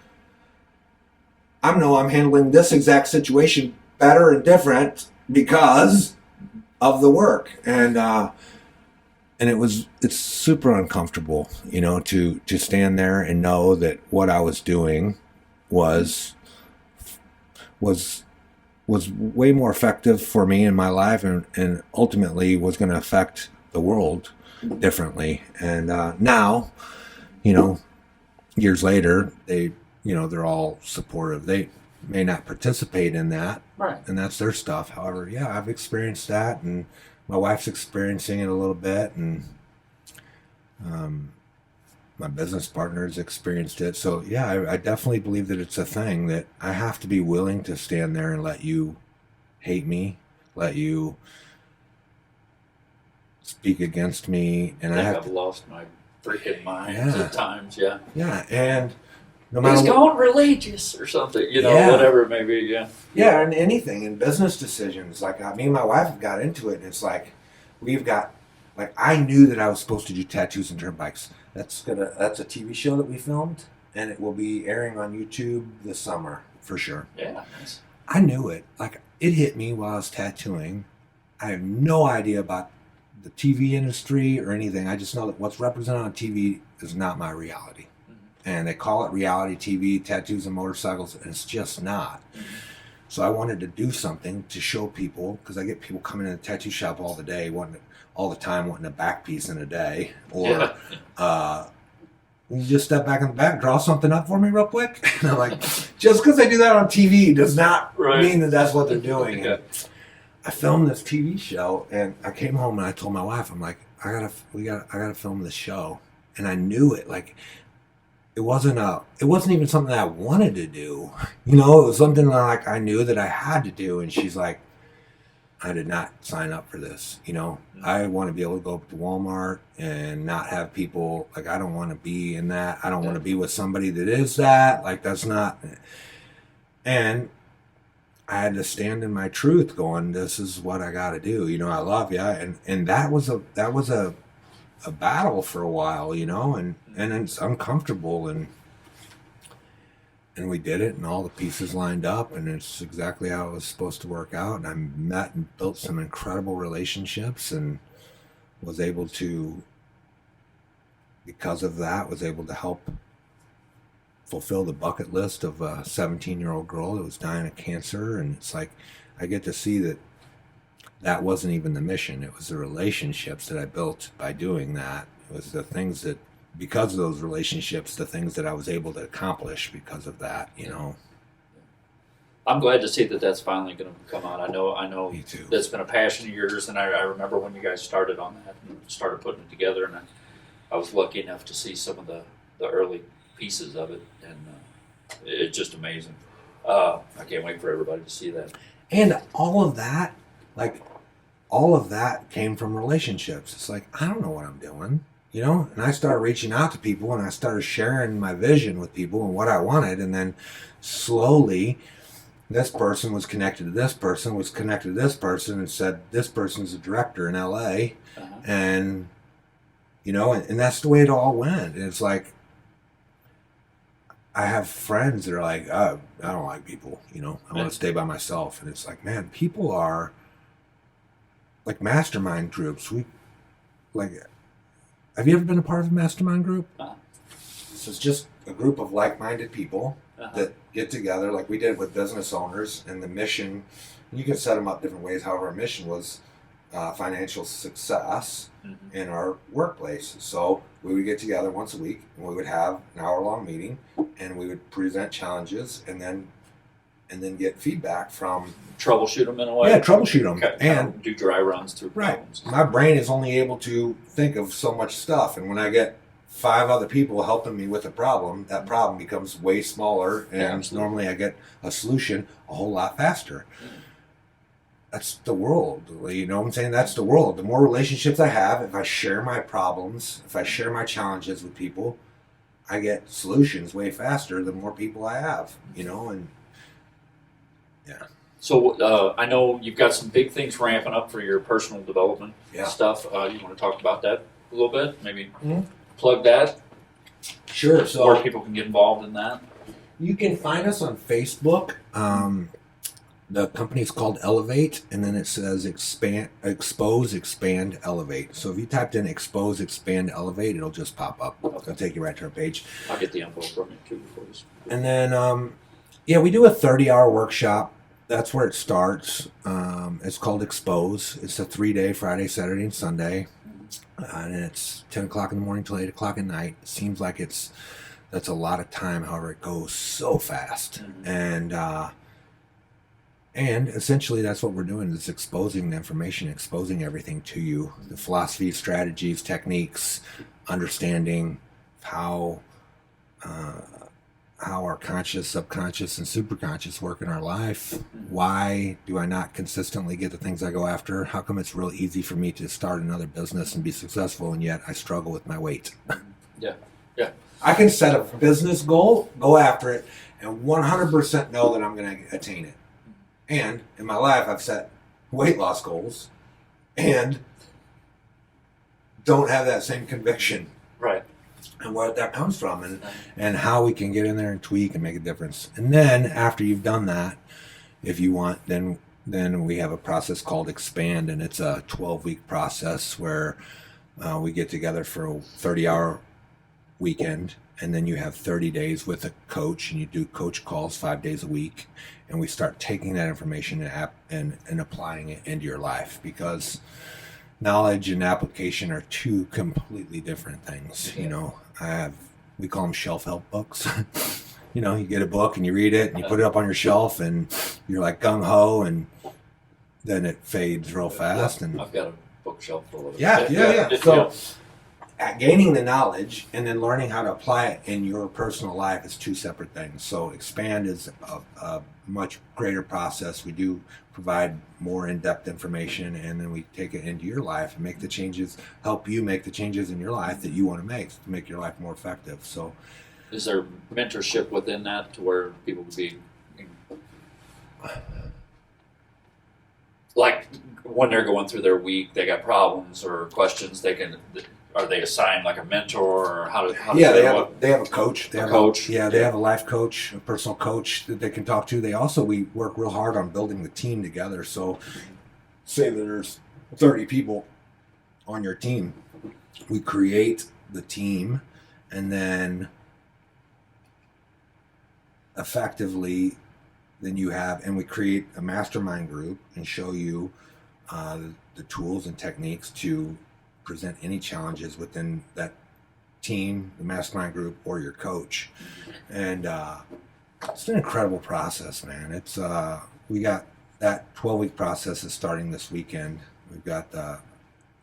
I'm handling this exact situation better and different because of the work. And it's super uncomfortable, to stand there and know that what I was doing was way more effective for me in my life, and ultimately was going to affect the world differently. And now, years later, they're all supportive. They may not participate in that, Right. and that's their stuff. However, yeah, I've experienced that, and my wife's experiencing it a little bit, and my business partner's experienced it. So yeah, I definitely believe that it's a thing that I have to be willing to stand there and let you hate me, let you speak against me, and I I've lost my freaking mind Yeah. at times. Yeah. yeah, and no He's matter going religious or something, Yeah. whatever it may be. Yeah. Yeah, and anything in business decisions. Like me and my wife have got into it, and it's like I knew that I was supposed to do tattoos and turnpikes. That's a TV show that we filmed, and it will be airing on YouTube this summer for sure. Yeah. Nice. I knew it. Like, it hit me while I was tattooing. I have no idea about the TV industry or anything. I just know that what's represented on TV is not my reality. And they call it reality TV, tattoos and motorcycles, and it's just not. So I wanted to do something to show people, because I get people coming in the tattoo shop all the time wanting a back piece in a day. Or, you just step back in the back, draw something up for me real quick. And I'm like, just because they do that on TV does not mean that that's what they're doing. Yeah. And I filmed this TV show, and I came home and I told my wife, I'm like, I gotta film this show. And I knew it. Like, it wasn't even something that I wanted to do. It was something like I knew that I had to do. And she's like, I did not sign up for this. I want to be able to go up to Walmart and not have people, like, I don't want to be in that. I don't want to be with somebody that is that. Like, that's not. And I had to stand in my truth going, this is what I got to do. I love you. And that was a battle for a while, and it's uncomfortable, and we did it, and all the pieces lined up, and it's exactly how it was supposed to work out. And I met and built some incredible relationships, and was able to, because of that, help fulfill the bucket list of a 17-year-old girl that was dying of cancer. And it's like, I get to see that wasn't even the mission. It was the relationships that I built by doing that. It was the things that, because of those relationships, the things that I was able to accomplish because of that, I'm glad to see that that's finally going to come out. I know Me too. that's been a passion of yours, and I remember when you guys started on that and started putting it together, and I was lucky enough to see some of the early pieces of it, and it's just amazing. I can't wait for everybody to see that. And all of that came from relationships. It's like, I don't know what I'm doing, and I started reaching out to people, and I started sharing my vision with people and what I wanted. And then slowly this person was connected to this person, and said, this person's a director in LA. And, and that's the way it all went. And it's like, I have friends that are like, oh, I don't like people, I want to stay by myself. And it's like, man, people are like mastermind groups. Have you ever been a part of a mastermind group? So it's just a group of like-minded people that get together, like we did with business owners, and the mission, you can set them up different ways. However, our mission was financial success in our workplace. So we would get together once a week, and we would have an hour-long meeting, and we would present challenges, and then and then get feedback from. Troubleshoot them in a way. Yeah, troubleshoot them. Okay. And do dry runs through right, problems. my brain is only able to think of so much stuff, and when I get 5 other people helping me with a problem, that problem becomes way smaller, and normally I get a solution a whole lot faster. That's the world. You know what I'm saying? That's the world. The more relationships I have, if I share my problems, if I share my challenges with people, I get solutions way faster the more people I have, you know, and yeah. So I know you've got some big things ramping up for your personal development stuff. You want to talk about that a little bit? Maybe plug that? Sure. So where people can get involved in that? You can find us on Facebook. The company's called Elevate, and then it says expose, expand, elevate. So if you typed in expose, expand, elevate, it'll just pop up. It'll take you right to our page. I'll get the info from you too before this. And then, we do a 30-hour workshop. That's where it starts. It's called Expose. It's a 3-day, Friday, Saturday, and Sunday. And it's 10 o'clock in the morning till 8 o'clock at night. It seems like that's a lot of time. However, it goes so fast. And essentially that's what we're doing, is exposing the information, exposing everything to you. The philosophies, strategies, techniques, understanding how our conscious, subconscious, and superconscious work in our life. Why do I not consistently get the things I go after? How come it's real easy for me to start another business and be successful, and yet I struggle with my weight? Yeah. I can set a business goal, go after it, and 100% know that I'm going to attain it. And in my life, I've set weight loss goals and don't have that same conviction. Right. And where that comes from, and how we can get in there and tweak and make a difference. And then after you've done that, if you want, then we have a process called Expand, and it's a 12-week process where we get together for a 30-hour weekend, and then you have 30 days with a coach, and you do coach calls 5 days a week, and we start taking that information and applying it into your life, because knowledge and application are two completely different things. You know, we call them shelf help books. You know, you get a book and you read it and you put it up on your shelf and you're like gung ho, and then it fades real fast. And I've got a bookshelf full of it. Yeah. So gaining the knowledge and then learning how to apply it in your personal life is two separate things. So Expand is a much greater process. We do provide more in-depth information, and then we take it into your life and make the changes, help you make the changes in your life that you want to make your life more effective. So is there mentorship within that to where people would be like when they're going through their week, they got problems or questions, are they assigned like a mentor, or how they have a coach. They have a life coach, a personal coach that they can talk to. We work real hard on building the team together. So say that there's 30 people on your team. We create the team, and then effectively we create a mastermind group and show you the tools and techniques to present any challenges within that team, the mastermind group, or your coach. And it's an incredible process, man. It's we got that 12-week process is starting this weekend. We've got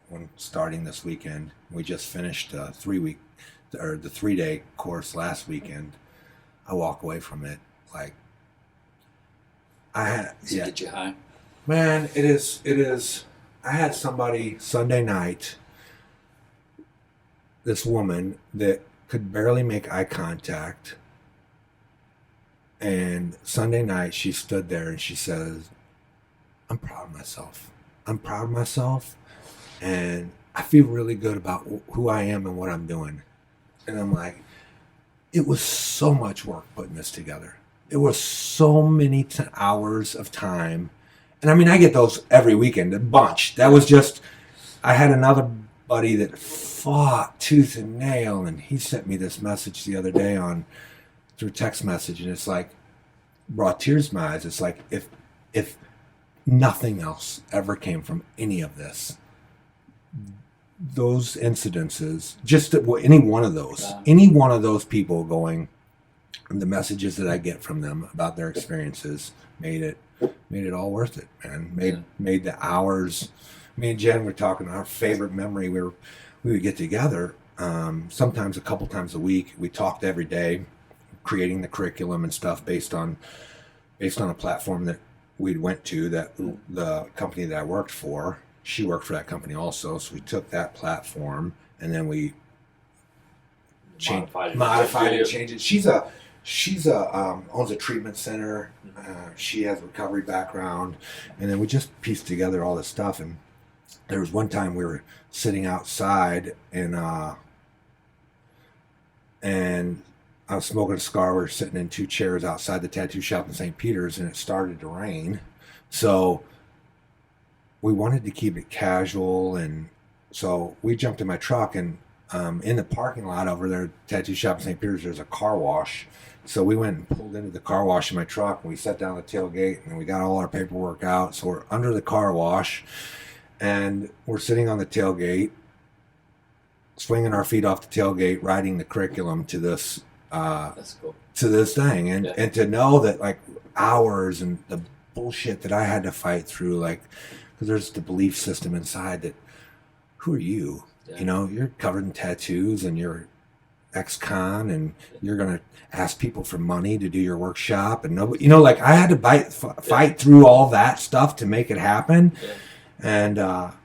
one starting this weekend. We just finished the 3-day course last weekend. I walk away from it like Does it get you high? Man, it is. I had somebody Sunday night, this woman that could barely make eye contact, and Sunday night she stood there and she says, I'm proud of myself. And I feel really good about who I am and what I'm doing. And I'm like, it was so much work putting this together. It was so many hours of time. And I mean, I get those every weekend, a bunch. That was just, I had another buddy that fought tooth and nail, and he sent me this message the other day through text message, and it's like, brought tears to my eyes. It's like, if nothing else ever came from any of this, those incidences, just any one of those people going, the messages that I get from them about their experiences made it all worth it, man. Made the hours. Me and Jen were talking. Our favorite memory, we would get together. Sometimes a couple times a week. We talked every day, creating the curriculum and stuff based on a platform that we'd went to, that the company that I worked for. She worked for that company also, so we took that platform and then we modified it, changed it. She's owns a treatment center. She has a recovery background, and then we just pieced together all this stuff. And there was one time we were sitting outside, and I was smoking a cigar. We were sitting in 2 chairs outside the tattoo shop in St. Peter's, and it started to rain. So we wanted to keep it casual, and so we jumped in my truck, and in the parking lot over there, tattoo shop in St. Peter's, there's a car wash. So we went and pulled into the car wash in my truck, and we sat down at the tailgate, and we got all our paperwork out. So we're under the car wash, and we're sitting on the tailgate, swinging our feet off the tailgate, writing the curriculum to this That's cool. to this thing, and to know that, like, hours and the bullshit that I had to fight through, like, because there's the belief system inside that, who are you? Yeah. You know, you're covered in tattoos and you're ex-con, and you're going to ask people for money to do your workshop, and nobody, you know, like, I had to fight through all that stuff to make it happen. Yeah. And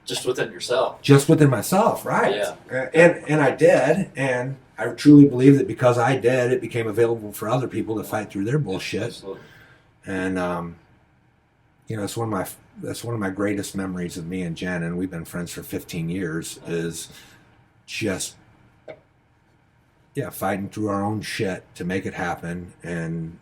Just within yourself. just within myself, right? Yeah. And I did, and I truly believe that because I did, it became available for other people to fight through their bullshit. Absolutely. And you know, that's one of my greatest memories of me and Jen, and we've been friends for 15 years. Is just fighting through our own shit to make it happen, and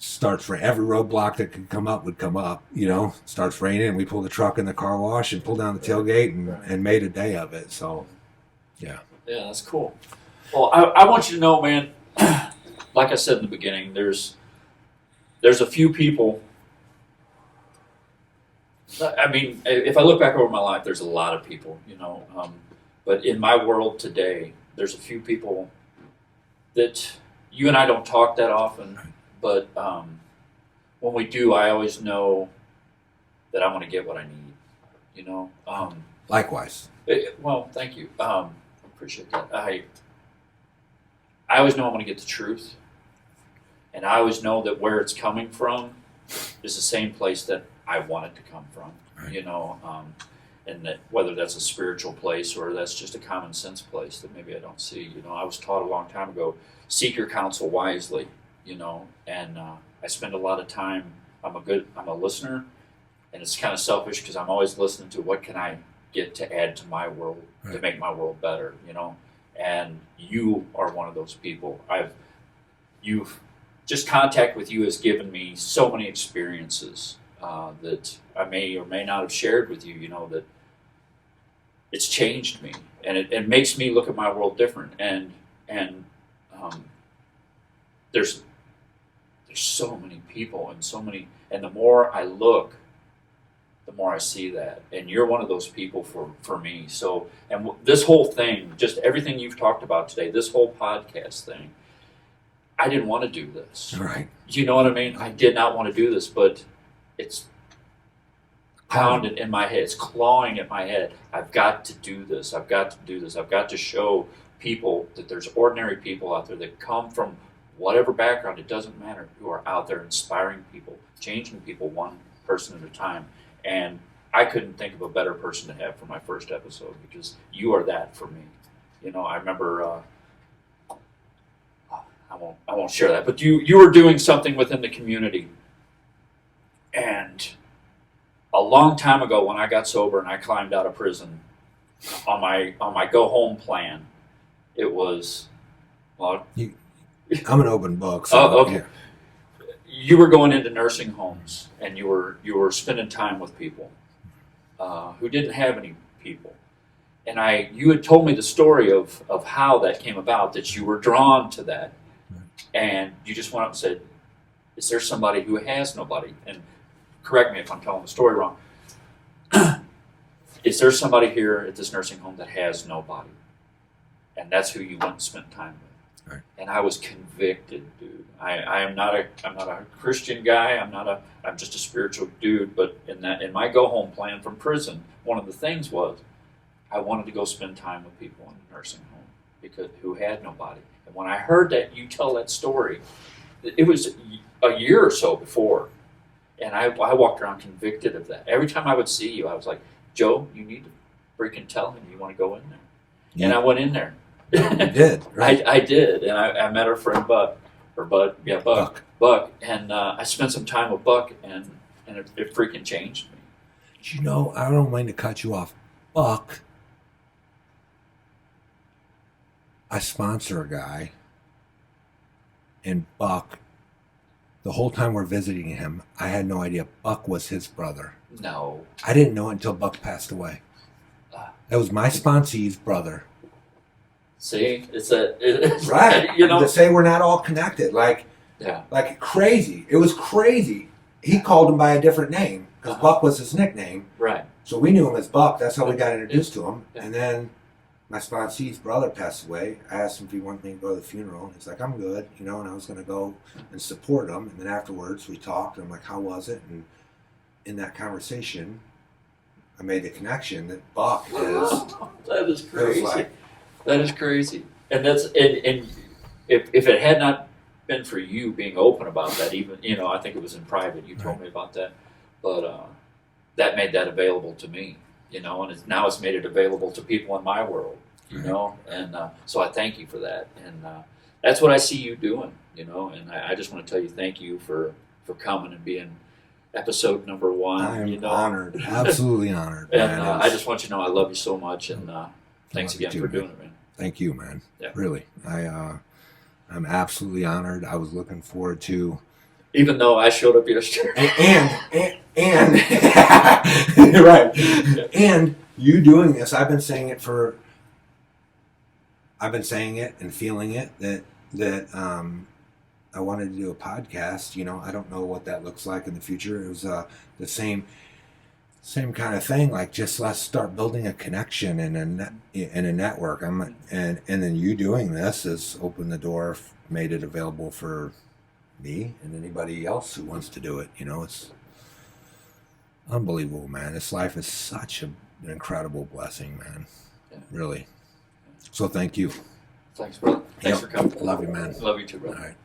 starts for every roadblock that could come up would come up. You know, starts raining, and we pull the truck in the car wash and pull down the tailgate and made a day of it. So, yeah. Yeah, that's cool. Well, I want you to know, man, like I said in the beginning, there's a few people. I mean, if I look back over my life, there's a lot of people, you know. But in my world today, there's a few people that you and I don't talk that often. But when we do, I always know that I'm going to get what I need, you know. Likewise. Well, thank you. I appreciate that. I always know I'm going to get the truth. And I always know that where it's coming from is the same place that I want it to come from, right. You know. And that whether that's a spiritual place or that's just a common sense place that maybe I don't see. You know, I was taught a long time ago, seek your counsel wisely. You know, and I spend a lot of time. I'm a listener, and it's kind of selfish because I'm always listening to what can I get to add to my world, right, to make my world better. You know, and you are one of those people. You've just contact with you has given me so many experiences that I may or may not have shared with you. You know, that it's changed me, and it makes me look at my world different. And there's so many people and the more I look, the more I see that. And you're one of those people for me. So, and this whole thing, just everything you've talked about today, this whole podcast thing, I didn't want to do this. Right. You know what I mean? I did not want to do this, but it's pounding in my head. It's clawing at my head. I've got to do this. I've got to do this. I've got to show people that there's ordinary people out there that come from whatever background, it doesn't matter, who are out there inspiring people, changing people one person at a time. And I couldn't think of a better person to have for my first episode because you are that for me. You know, I remember, I won't share that, but you were doing something within the community. And a long time ago when I got sober and I climbed out of prison, on my go home plan, it was, well, I'm an open book. So okay. Yeah. You were going into nursing homes, and you were spending time with people who didn't have any people. And you had told me the story of how that came about, that you were drawn to that, and you just went up and said, "Is there somebody who has nobody?" And correct me if I'm telling the story wrong. Is there somebody here at this nursing home that has nobody? And that's who you went and spent time with. Right. And I was convicted, dude. I'm not a Christian guy. I'm just a spiritual dude. But in my go home plan from prison, one of the things was I wanted to go spend time with people in a nursing home because who had nobody. And when I heard that you tell that story, it was a year or so before, and I walked around convicted of that. Every time I would see you, I was like, Joe, you need to freaking tell him you want to go in there. Yeah. And I went in there. You did, right? I did, and I met our friend Buck, Buck, and I spent some time with Buck, and it freaking changed me. You know, I don't mind to cut you off. Buck, I sponsor a guy, and Buck, the whole time we're visiting him, I had no idea Buck was his brother. No. I didn't know it until Buck passed away. That was my sponsee's brother. See, it's Right. You know, To say we're not all connected, like crazy. It was crazy. He called him by a different name because Buck was his nickname. Right. So we knew him as Buck. That's how we got introduced to him. Yeah. And then my sponsee's brother passed away. I asked him if he wanted me to go to the funeral. And he's like, I'm good, and I was going to go and support him. And then afterwards we talked. And I'm like, how was it? And in that conversation, I made the connection that Buck is. That is crazy. Like, that is crazy. And that's and if it had not been for you being open about that, even I think it was in private. You told me about that, but that made that available to me. And now it's made it available to people in my world. And so I thank you for that. And that's what I see you doing. And I just want to tell you thank you for coming and being episode number 1. I am honored, absolutely honored. And I just want you to know I love you so much, and thanks again for doing it, man. Thank you, man. Yeah. Really, I'm absolutely honored. I was looking forward to, even though I showed up yesterday. And right, and you doing this. I've been saying it and feeling it that I wanted to do a podcast. I don't know what that looks like in the future. It was the same kind of thing. Like, just let's start building a connection and a network. And then you doing this has opened the door, made it available for me and anybody else who wants to do it. It's unbelievable, man. This life is such an incredible blessing, man. Yeah. Really. So thank you. Thanks, brother. Thanks for coming. Love you, man. Love you too, brother. All right.